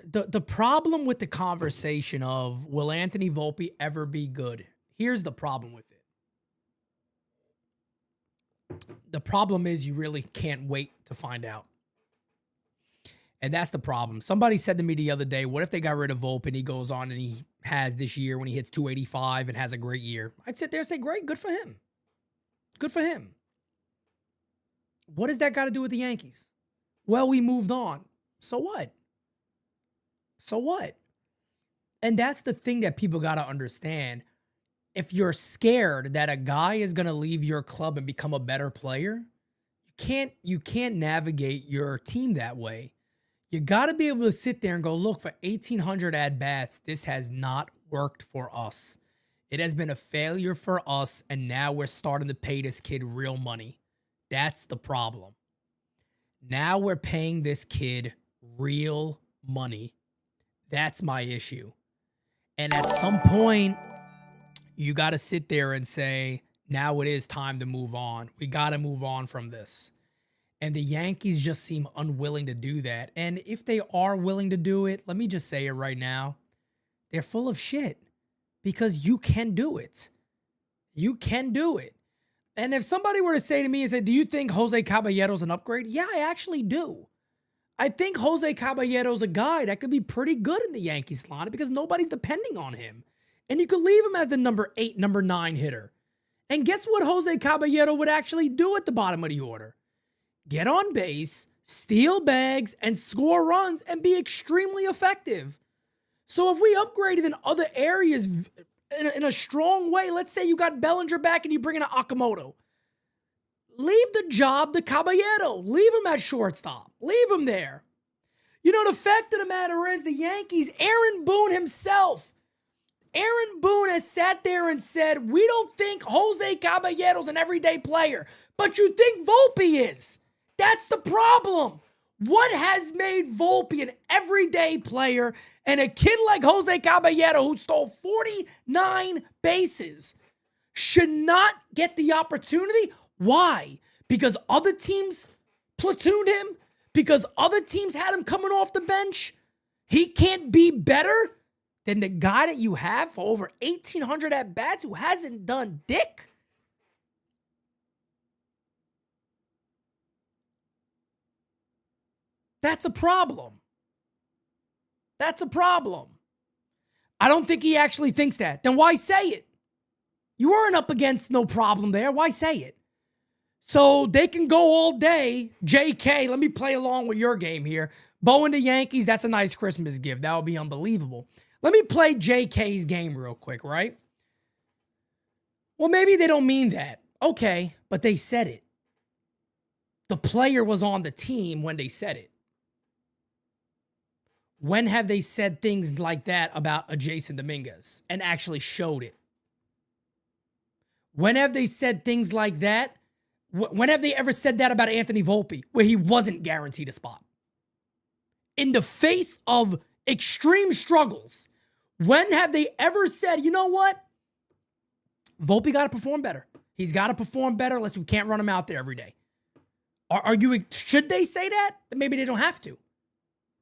the problem with the conversation of will Anthony Volpe ever be good? Here's the problem with it. The problem is you really can't wait to find out. And that's the problem. Somebody said to me the other day, what if they got rid of Volpe and he goes on and he has this year when he hits 285 and has a great year? I'd sit there and say, great, good for him. Good for him. What does that got to do with the Yankees? Well, we moved on. So what? So what? And that's the thing that people got to understand. If you're scared that a guy is going to leave your club and become a better player, you can't navigate your team that way. You got to be able to sit there and go, look, for 1,800 at-bats, this has not worked for us. It has been a failure for us, and now we're starting to pay this kid real money. That's the problem. Now we're paying this kid real money. That's my issue. And at some point, you got to sit there and say, now it is time to move on. We got to move on from this. And the Yankees just seem unwilling to do that. And if they are willing to do it, let me just say it right now. They're full of shit because you can do it. You can do it. And if somebody were to say to me and say, do you think Jose Caballero's an upgrade? Yeah, I actually do. I think Jose Caballero's a guy that could be pretty good in the Yankees lineup because nobody's depending on him. And you could leave him as the number 8, number 9 hitter. And guess what Jose Caballero would actually do at the bottom of the order? Get on base, steal bags, and score runs and be extremely effective. So if we upgraded in other areas in a strong way, let's say you got Bellinger back and you bring in an Okamoto. Leave the job to Caballero. Leave him at shortstop. Leave him there. You know, the fact of the matter is the Yankees, Aaron Boone himself, Aaron Boone has sat there and said, we don't think Jose Caballero's an everyday player, but you think Volpe is. That's the problem. What has made Volpe an everyday player and a kid like Jose Caballero who stole 49 bases should not get the opportunity? Why? Because other teams platooned him? Because other teams had him coming off the bench? He can't be better than the guy that you have for over 1,800 at-bats who hasn't done dick? That's a problem. That's a problem. I don't think he actually thinks that. Then why say it? You weren't up against no problem there. Why say it? So they can go all day. JK, let me play along with your game here. Bo and the Yankees, that's a nice Christmas gift. That would be unbelievable. Let me play JK's game real quick, right? Well, maybe they don't mean that. Okay, but they said it. The player was on the team when they said it. When have they said things like that about a Jason Dominguez and actually showed it? When have they said things like that? When have they ever said that about Anthony Volpe, where he wasn't guaranteed a spot? In the face of extreme struggles, when have they ever said, you know what? Volpe got to perform better. He's got to perform better unless we can't run him out there every day. Should they say that? Maybe they don't have to.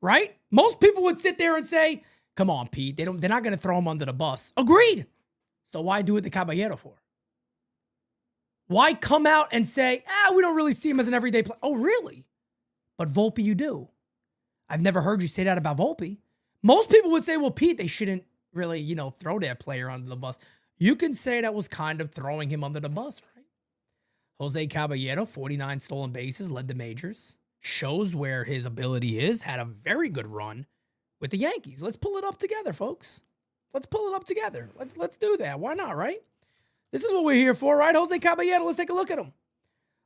Right? Most people would sit there and say, come on, Pete. They're not going to throw him under the bus. Agreed. So why do it to Caballero for? Why come out and say, we don't really see him as an everyday player? Oh, really? But Volpe, you do. I've never heard you say that about Volpe. Most people would say, well, Pete, they shouldn't really, throw that player under the bus. You can say that was kind of throwing him under the bus, right? Jose Caballero, 49 stolen bases, led the majors. Shows where his ability is, had a very good run with the Yankees. Let's pull it up together, folks. Let's pull it up together. Let's do that. Why not, right? This is what we're here for, right? Jose Caballero, let's take a look at him.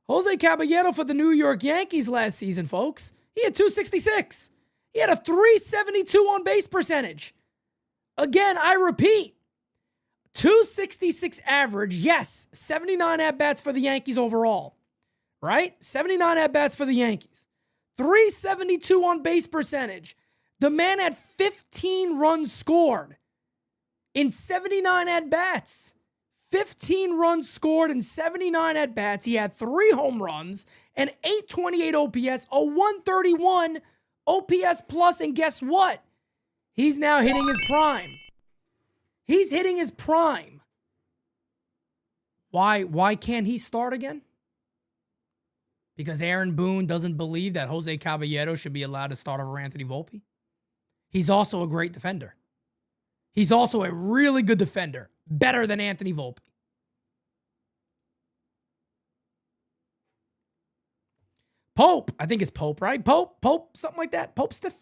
Jose Caballero for the New York Yankees last season, folks. He had 266. He had a 372 on base percentage. Again, I repeat, 266 average. Yes, 79 at-bats for the Yankees overall, right? 79 at-bats for the Yankees. 372 on base percentage. The man had 15 runs scored in 79 at-bats. 15 runs scored in 79 at-bats. He had 3 home runs, an 828 OPS, a 131 OPS plus, and guess what? He's now hitting his prime. He's hitting his prime. Why can't he start again? Because Aaron Boone doesn't believe that Jose Caballero should be allowed to start over Anthony Volpe? He's also a great defender. He's also a really good defender. Better than Anthony Volpe. Pope. I think it's Pope, right? Pope, something like that. Pope stiff.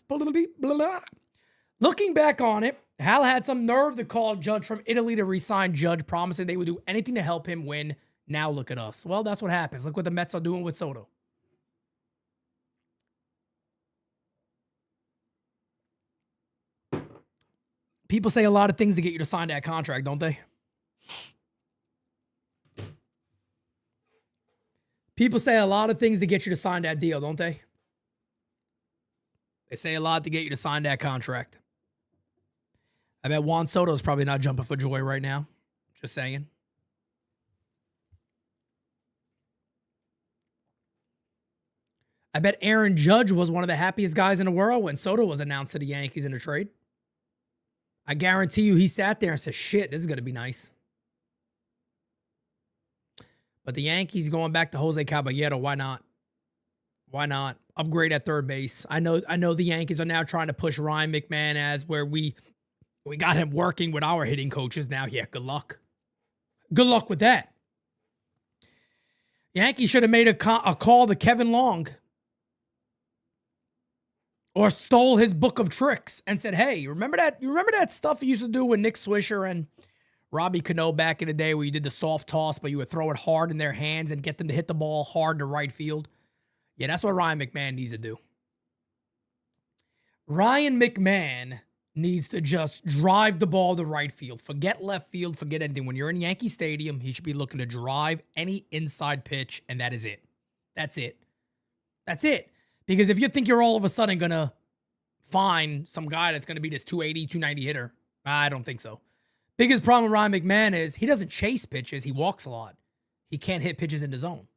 Looking back on it, Hal had some nerve to call Judge from Italy to re-sign Judge, promising they would do anything to help him win. Now look at us. Well, that's what happens. Look what the Mets are doing with Soto. People say a lot of things to get you to sign that contract, don't they? People say a lot of things to get you to sign that deal, don't they? They say a lot to get you to sign that contract. I bet Juan Soto's probably not jumping for joy right now. Just saying. I bet Aaron Judge was one of the happiest guys in the world when Soto was announced to the Yankees in a trade. I guarantee you he sat there and said, shit, this is going to be nice. But the Yankees going back to Jose Caballero, why not? Why not? Upgrade at third base. I know the Yankees are now trying to push Ryan McMahon as where we got him working with our hitting coaches now. Yeah, good luck. Good luck with that. Yankees should have made a call to Kevin Long. Or stole his book of tricks and said, hey, you remember that stuff you used to do with Nick Swisher and Robbie Cano back in the day where you did the soft toss, but you would throw it hard in their hands and get them to hit the ball hard to right field? Yeah, that's what Ryan McMahon needs to do. Ryan McMahon needs to just drive the ball to right field. Forget left field, forget anything. When you're in Yankee Stadium, he should be looking to drive any inside pitch, and that is it. That's it. That's it. Because if you think you're all of a sudden going to find some guy that's going to be this 280, 290 hitter, I don't think so. Biggest problem with Ryan McMahon is he doesn't chase pitches. He walks a lot. He can't hit pitches in the zone.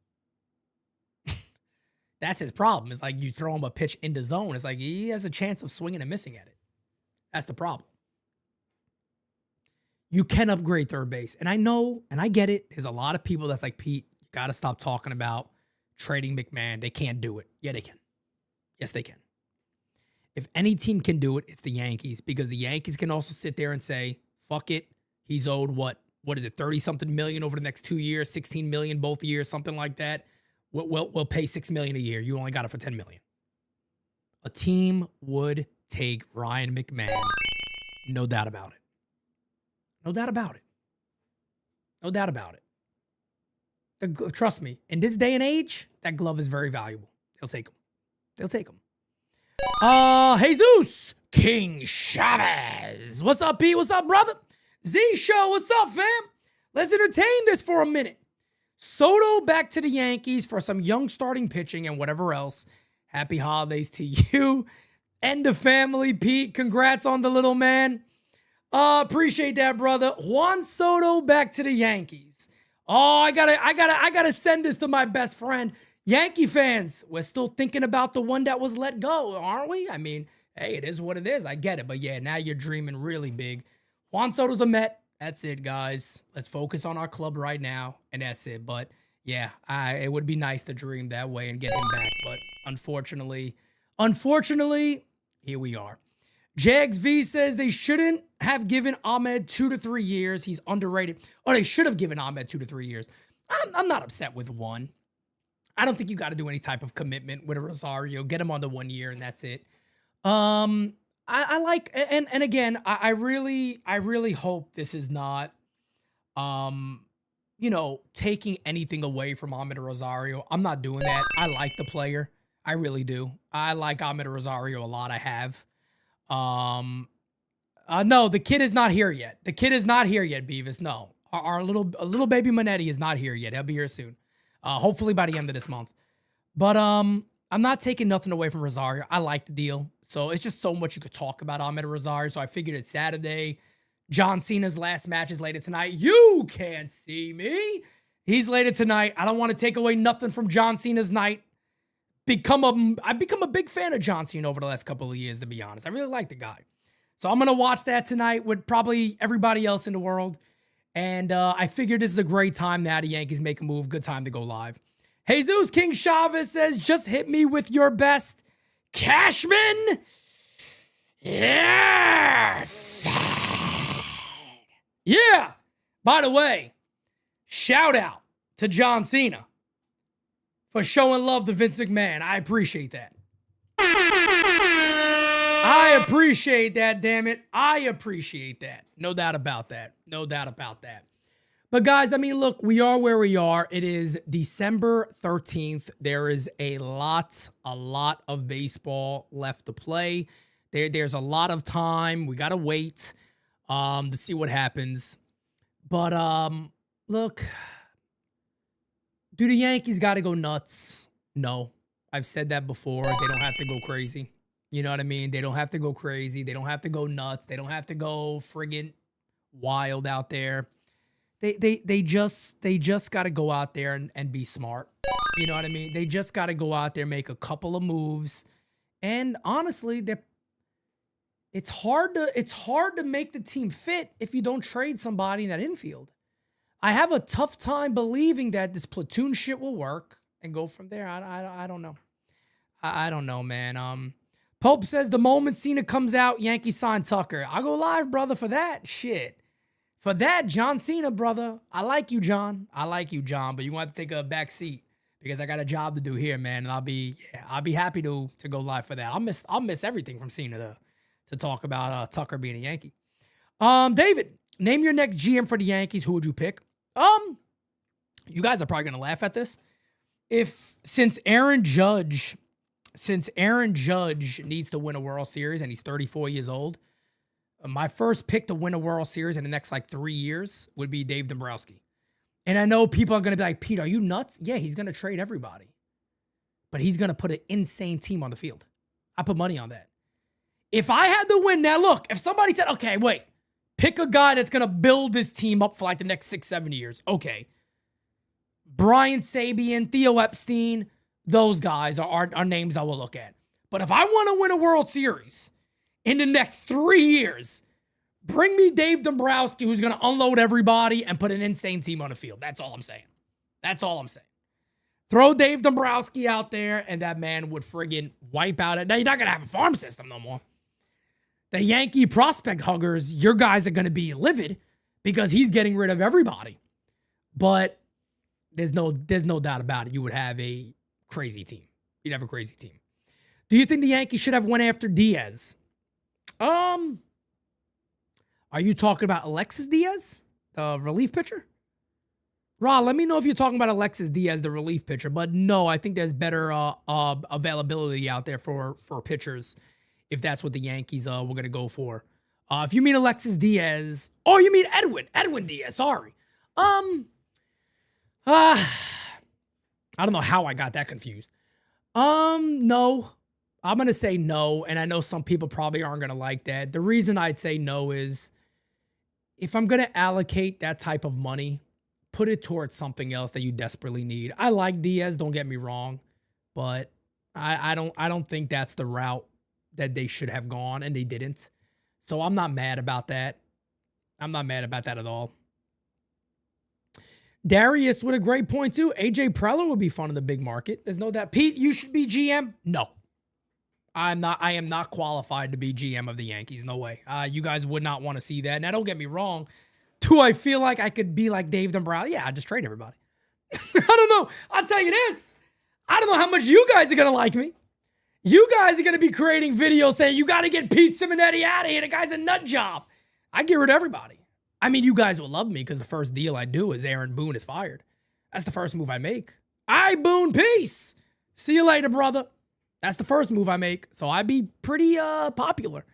That's his problem. It's like you throw him a pitch in the zone. It's like he has a chance of swinging and missing at it. That's the problem. You can upgrade third base. And I know, and I get it. There's a lot of people that's like, Pete, you got to stop talking about trading McMahon. They can't do it. Yeah, they can. Yes, they can. If any team can do it, it's the Yankees, because the Yankees can also sit there and say, fuck it. He's owed what is it, 30-something million over the next 2 years, 16 million both years, something like that. We'll pay $6 million a year. You only got it for $10 million. A team would take Ryan McMahon. No doubt about it. No doubt about it. No doubt about it. Trust me, in this day and age, that glove is very valuable. They'll take him. They'll take him. Jesus King Chavez. What's up, Pete? What's up, brother? Z Show, what's up, fam? Let's entertain this for a minute. Soto back to the Yankees for some young starting pitching and whatever else. Happy holidays to you and the family, Pete. Congrats on the little man. Appreciate that, brother. Juan Soto back to the Yankees. Oh, I gotta send this to my best friend. Yankee fans, we're still thinking about the one that was let go, aren't we? I mean, hey, it is what it is. I get it. But yeah, now you're dreaming really big. Juan Soto's a Met. That's it, guys. Let's focus on our club right now, and that's it. But yeah, it would be nice to dream that way and get him back. But unfortunately, here we are. Jags V says they shouldn't have given Amed 2 to 3 years. He's underrated. Or they should have given Amed 2 to 3 years. I'm not upset with 1. I don't think you got to do any type of commitment with a Rosario. Get him on the 1 year and that's it. I like, and again, I really hope this is not, taking anything away from Amed Rosario. I'm not doing that. I like the player. I really do. I like Amed Rosario a lot. I have. No, the kid is not here yet. The kid is not here yet, Beavis. No, our little baby Manetti is not here yet. He'll be here soon. Hopefully by the end of this month. But I'm not taking nothing away from Rosario. I like the deal. So it's just so much you could talk about Amed Rosario. So I figured it's Saturday. John Cena's last match is later tonight. You can't see me. He's later tonight. I don't want to take away nothing from John Cena's night. I've become a big fan of John Cena over the last couple of years, to be honest. I really like the guy. So I'm going to watch that tonight with probably everybody else in the world. And I figured this is a great time now the Yankees make a move. Good time to go live. Jesus King Chavez says, just hit me with your best. Cashman? Yeah. Yeah. By the way, shout out to John Cena for showing love to Vince McMahon. I appreciate that. I appreciate that, damn it. I appreciate that. No doubt about that. No doubt about that. But guys, I mean, look, we are where we are. It is December 13th. There is a lot of baseball left to play. There's a lot of time. We got to wait to see what happens. But look, do the Yankees got to go nuts? No. I've said that before. They don't have to go crazy. You know what I mean? They don't have to go crazy. They don't have to go nuts. They don't have to go friggin' wild out there. They just got to go out there and be smart. You know what I mean? They just got to go out there, make a couple of moves. And honestly, it's hard to make the team fit if you don't trade somebody in that infield. I have a tough time believing that this platoon shit will work and go from there. I don't know. I don't know, man. Pope says the moment Cena comes out, Yankees sign Tucker. I'll go live, brother, for that shit. For that, John Cena, brother. I like you, John. I like you, John, but you want to take a back seat because I got a job to do here, man. And I'll be happy to go live for that. I'll miss everything from Cena to talk about Tucker being a Yankee. David, name your next GM for the Yankees. Who would you pick? You guys are probably gonna laugh at this. Since Aaron Judge needs to win a World Series and he's 34 years old, my first pick to win a World Series in the next 3 years would be Dave Dombrowski. And I know people are going to be like, Pete, are you nuts? Yeah, he's going to trade everybody. But he's going to put an insane team on the field. I put money on that. If I had to win now, look, if somebody said, okay, wait, pick a guy that's going to build this team up for the next 6-7 years. Okay. Brian Sabian, Theo Epstein, those guys are names I will look at. But if I want to win a World Series in the next 3 years, bring me Dave Dombrowski, who's going to unload everybody and put an insane team on the field. That's all I'm saying. That's all I'm saying. Throw Dave Dombrowski out there, and that man would friggin' wipe out it. Now, you're not going to have a farm system no more. The Yankee prospect huggers, your guys are going to be livid because he's getting rid of everybody. But there's no doubt about it. You would have a crazy team. You'd have a crazy team. Do you think the Yankees should have went after Diaz? Are you talking about Alexis Diaz, the relief pitcher? Ra, let me know if you're talking about Alexis Diaz, the relief pitcher. But no, I think there's better availability out there for pitchers if that's what the Yankees were going to go for. If you mean Alexis Diaz, oh, you mean Edwin Diaz, sorry. I don't know how I got that confused. No. I'm going to say no, and I know some people probably aren't going to like that. The reason I'd say no is if I'm going to allocate that type of money, put it towards something else that you desperately need. I like Diaz, don't get me wrong, but I don't think that's the route that they should have gone, and they didn't. So I'm not mad about that. I'm not mad about that at all. Darius with a great point, too. AJ Preller would be fun in the big market. There's no doubt. Pete, you should be GM? No. I am not qualified to be GM of the Yankees. No way. You guys would not want to see that. Now, don't get me wrong. Do I feel like I could be like Dave Dombrowski? Yeah, I'd just trade everybody. I don't know. I'll tell you this. I don't know how much you guys are going to like me. You guys are going to be creating videos saying, you got to get Pete Simonetti out of here. The guy's a nut job. I get rid of everybody. I mean, you guys will love me because the first deal I do is Aaron Boone is fired. That's the first move I make. Boone, peace. See you later, brother. That's the first move I make. So I'd be pretty popular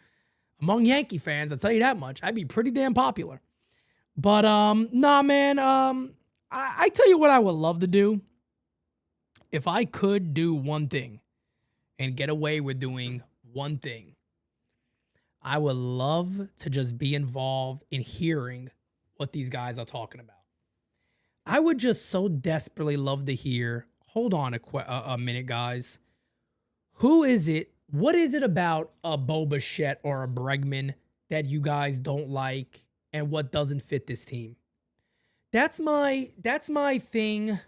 among Yankee fans. I'll tell you that much. I'd be pretty damn popular. But nah, man. I tell you what I would love to do. If I could do one thing and get away with doing one thing, I would love to just be involved in hearing what these guys are talking about. I would just so desperately love to hear. Hold on a minute, guys. Who is it? What is it about a Bichette or a Bregman that you guys don't like, and what doesn't fit this team? That's my thing.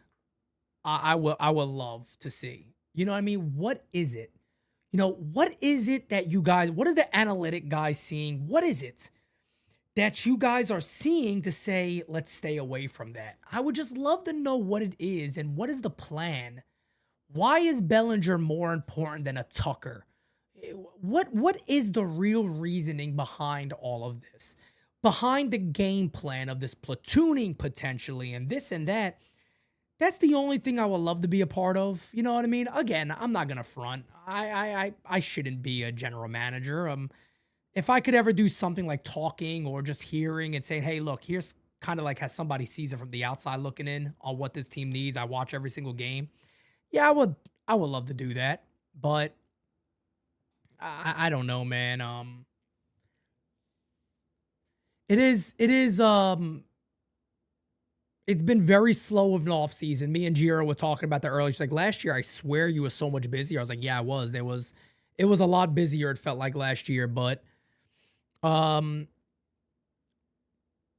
I would love to see. You know what I mean? What is it? You know, what is it that you guys, what are the analytic guys seeing? What is it that you guys are seeing to say, let's stay away from that? I would just love to know what it is and what is the plan. Why is Bellinger more important than a Tucker? What is the real reasoning behind all of this? Behind the game plan of this platooning potentially and this and that? That's the only thing I would love to be a part of. You know what I mean? Again, I'm not gonna front. I shouldn't be a general manager. If I could ever do something like talking or just hearing and saying, hey, look, here's kind of like how somebody sees it from the outside looking in on what this team needs. I watch every single game. Yeah, I would love to do that. But I don't know, man. It's been very slow of an off season. Me and Jiro were talking about that earlier. She's like, last year, I swear you were so much busier. I was like, yeah, I was. It was a lot busier. It felt like last year, but,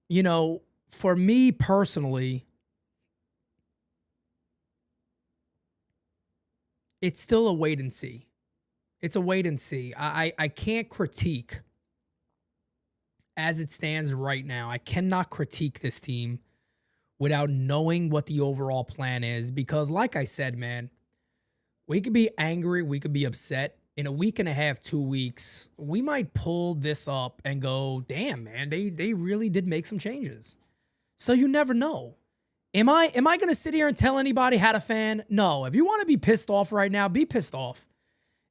you know, for me personally, it's still a wait and see. It's a wait and see. I can't critique as it stands right now. I cannot critique this team without knowing what the overall plan is. Because like I said, man, we could be angry, we could be upset. In a week and a half, 2 weeks, we might pull this up and go, damn, man, they really did make some changes. So you never know. Am I going to sit here and tell anybody how to fan? No. If you want to be pissed off right now, be pissed off.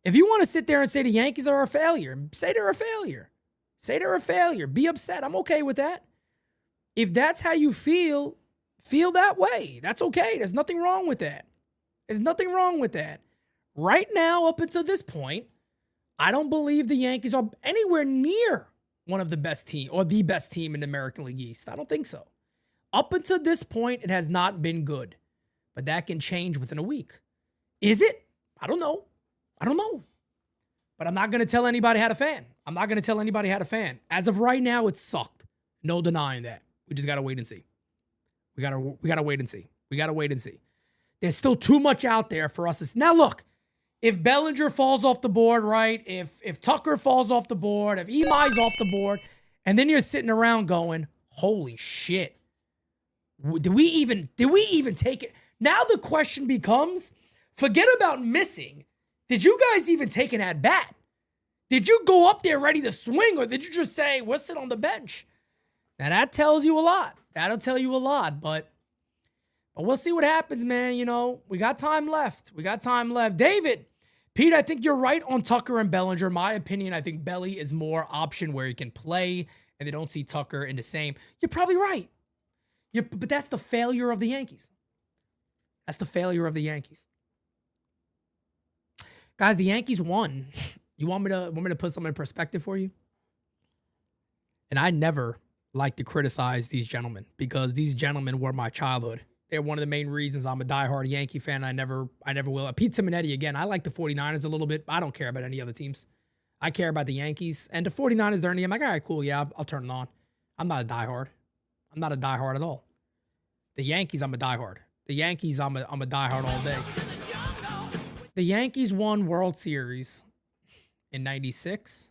If you want to sit there and say the Yankees are a failure, say they're a failure. Say they're a failure. Be upset. I'm okay with that. If that's how you feel that way. That's okay. There's nothing wrong with that. There's nothing wrong with that. Right now, up until this point, I don't believe the Yankees are anywhere near one of the best team or the best team in the American League East. I don't think so. Up until this point, it has not been good. But that can change within a week. Is it? I don't know. But I'm not going to tell anybody how to fan. As of right now, it sucked. No denying that. We just got to wait and see. We gotta wait and see. There's still too much out there for us to. Now look, if Bellinger falls off the board, right? If Tucker falls off the board, if Imai's off the board, and then you're sitting around going, "Holy shit! Did we even take it?" Now the question becomes: forget about missing. Did you guys even take an at bat? Did you go up there ready to swing, or did you just say, "We'll sit on the bench"? Now that tells you a lot. That'll tell you a lot, but we'll see what happens, man. You know, we got time left. David, Pete, I think you're right on Tucker and Bellinger. My opinion, I think Belly is more option where he can play, and they don't see Tucker in the same. You're probably right. But that's the failure of the Yankees. Guys, the Yankees won. You want me to put something in perspective for you? And I never like to criticize these gentlemen because these gentlemen were my childhood. They're one of the main reasons I'm a diehard Yankee fan. I never will. Pete Simonetti, again, I like the 49ers a little bit. I don't care about any other teams. I care about the Yankees. And the 49ers, they're in the game. I'm like, all right, cool. Yeah, I'll turn it on. I'm not a diehard. I'm not a diehard at all. The Yankees, I'm a diehard. I'm a diehard all day. The Yankees won World Series in 96,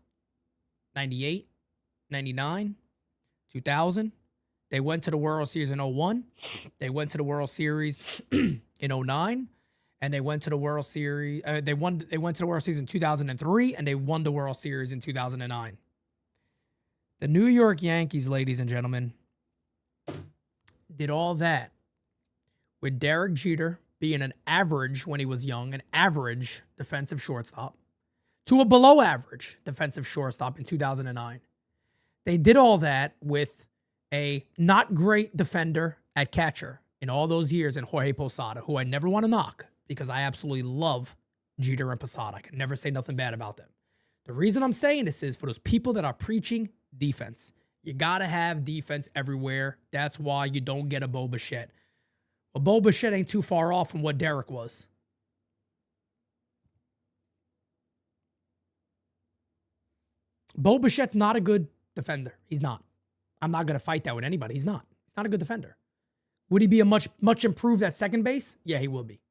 98, 99, 2000. They went to the World Series in 01. They went to the World Series in 09. And they went to the World Series. They went to the World Series in 2003, and they won the World Series in 2009. The New York Yankees, ladies and gentlemen, did all that with Derek Jeter being an average when he was young, an average defensive shortstop, to a below average defensive shortstop in 2009. They did all that with a not great defender at catcher in all those years in Jorge Posada, who I never want to knock because I absolutely love Jeter and Posada. I can never say nothing bad about them. The reason I'm saying this is for those people that are preaching defense. You got to have defense everywhere. That's why you don't get a Bo Bichette. Well, Bo Bichette ain't too far off from what Derek was. Bo Bichette's not a good defender. He's not. I'm not going to fight that with anybody. He's not. He's not a good defender. Would he be a much improved at second base? Yeah, he will be.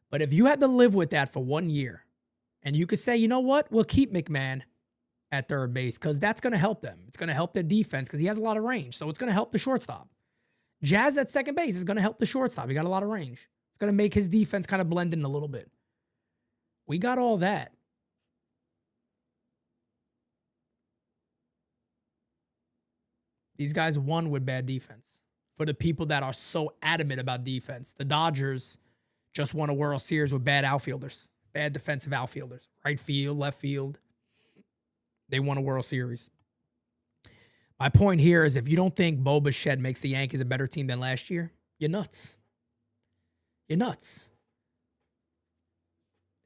But if you had to live with that for 1 year, and you could say, you know what, we'll keep McMahon at third base because that's going to help them. It's going to help their defense because he has a lot of range. So it's going to help the shortstop. Jazz at second base is going to help the shortstop. He got a lot of range. It's going to make his defense kind of blend in a little bit. We got all that. These guys won with bad defense. For the people that are so adamant about defense, the Dodgers just won a World Series with bad outfielders, bad defensive outfielders, right field, left field. They won a World Series. My point here is if you don't think Bichette makes the Yankees a better team than last year, you're nuts. You're nuts.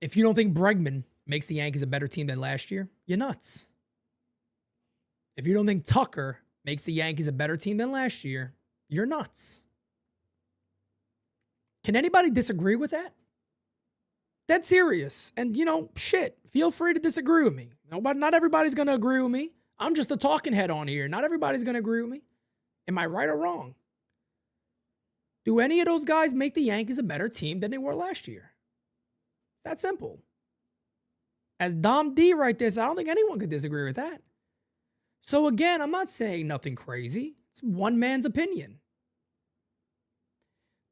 If you don't think Bregman makes the Yankees a better team than last year, you're nuts. If you don't think Tucker makes the Yankees a better team than last year, you're nuts. Can anybody disagree with that? That's serious. And, shit, feel free to disagree with me. Not everybody's going to agree with me. I'm just a talking head on here. Not everybody's going to agree with me. Am I right or wrong? Do any of those guys make the Yankees a better team than they were last year? That simple. As Dom D right there, so I don't think anyone could disagree with that. So again, I'm not saying nothing crazy. It's one man's opinion.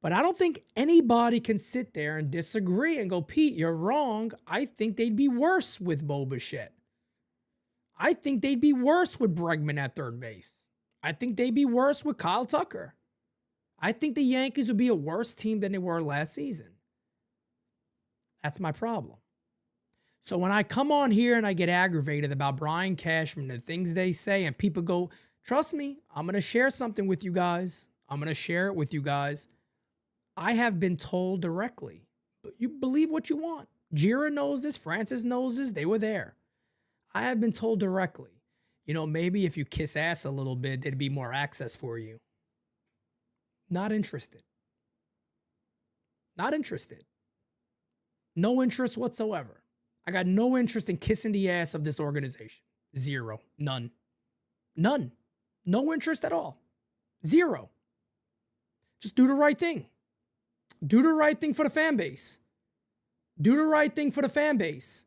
But I don't think anybody can sit there and disagree and go, Pete, you're wrong. I think they'd be worse with Bichette. I think they'd be worse with Bregman at third base. I think they'd be worse with Kyle Tucker. I think the Yankees would be a worse team than they were last season. That's my problem. So when I come on here and I get aggravated about Brian Cashman and the things they say and people go, trust me, I'm going to share something with you guys. I'm going to share it with you guys. I have been told directly, but you believe what you want. Jira knows this. Francis knows this. They were there. I have been told directly, maybe if you kiss ass a little bit, there'd be more access for you. Not interested. Not interested. No interest whatsoever. I got no interest in kissing the ass of this organization. Zero. None. None. No interest at all. Zero. Just do the right thing. Do the right thing for the fan base. Do the right thing for the fan base.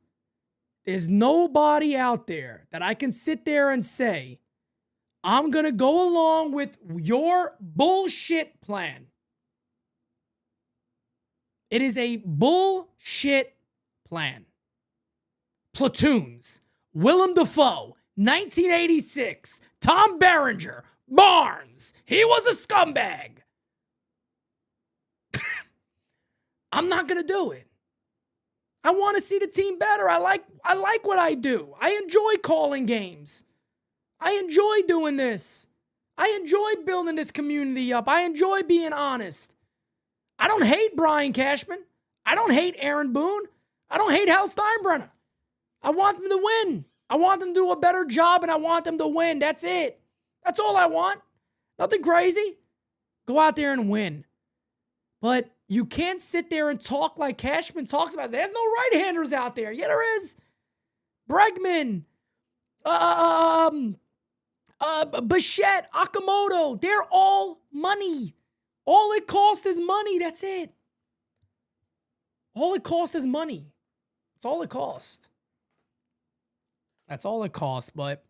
There's nobody out there that I can sit there and say, I'm going to go along with your bullshit plan. It is a bullshit plan. Platoons. Willem Dafoe. 1986. Tom Berenger. Barnes. He was a scumbag. I'm not going to do it. I want to see the team better. I like what I do. I enjoy calling games. I enjoy doing this. I enjoy building this community up. I enjoy being honest. I don't hate Brian Cashman. I don't hate Aaron Boone. I don't hate Hal Steinbrenner. I want them to win. I want them to do a better job, and I want them to win. That's it. That's all I want. Nothing crazy. Go out there and win. But you can't sit there and talk like Cashman talks about. There's no right-handers out there. Yeah, there is. Bregman, Bichette, Okamoto. They're all money. All it costs is money. That's it. All it costs is money. That's all it costs. That's all it costs. But,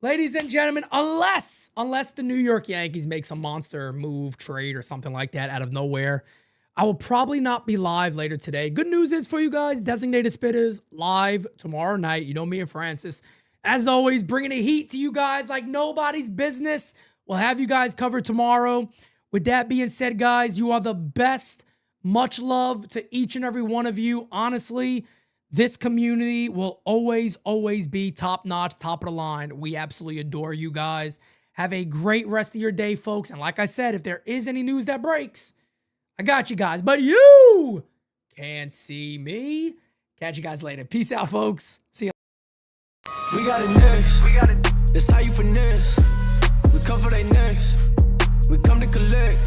ladies and gentlemen, unless the New York Yankees make some monster move, trade, or something like that out of nowhere, I will probably not be live later today. Good news is for you guys, Designated Spitters live tomorrow night. You know me and Francis. As always, bringing the heat to you guys like nobody's business. We'll have you guys covered tomorrow. With that being said, guys, you are the best. Much love to each and every one of you. Honestly, this community will always, always be top-notch, top of the line. We absolutely adore you guys. Have a great rest of your day, folks. And like I said, if there is any news that breaks, I got you guys. But you can't see me. Catch you guys later. Peace out, folks. See you. We got it next. That's how you finesse. We come for they next. We come to collect.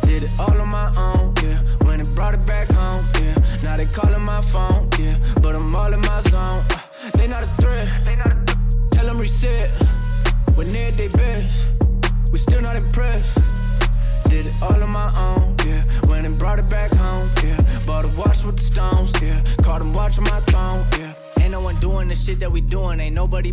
Did it all on my own, yeah. When it brought it back home, yeah. Now they calling my phone, yeah. But I'm all in my zone. They not a threat. Tell them reset. When they're at their best. We still not impressed. Did it all on my own, yeah. Went and brought it back home, yeah. Bought a watch with the stones, yeah. Caught him watching my throne, yeah. Ain't no one doing the shit that we doing, ain't nobody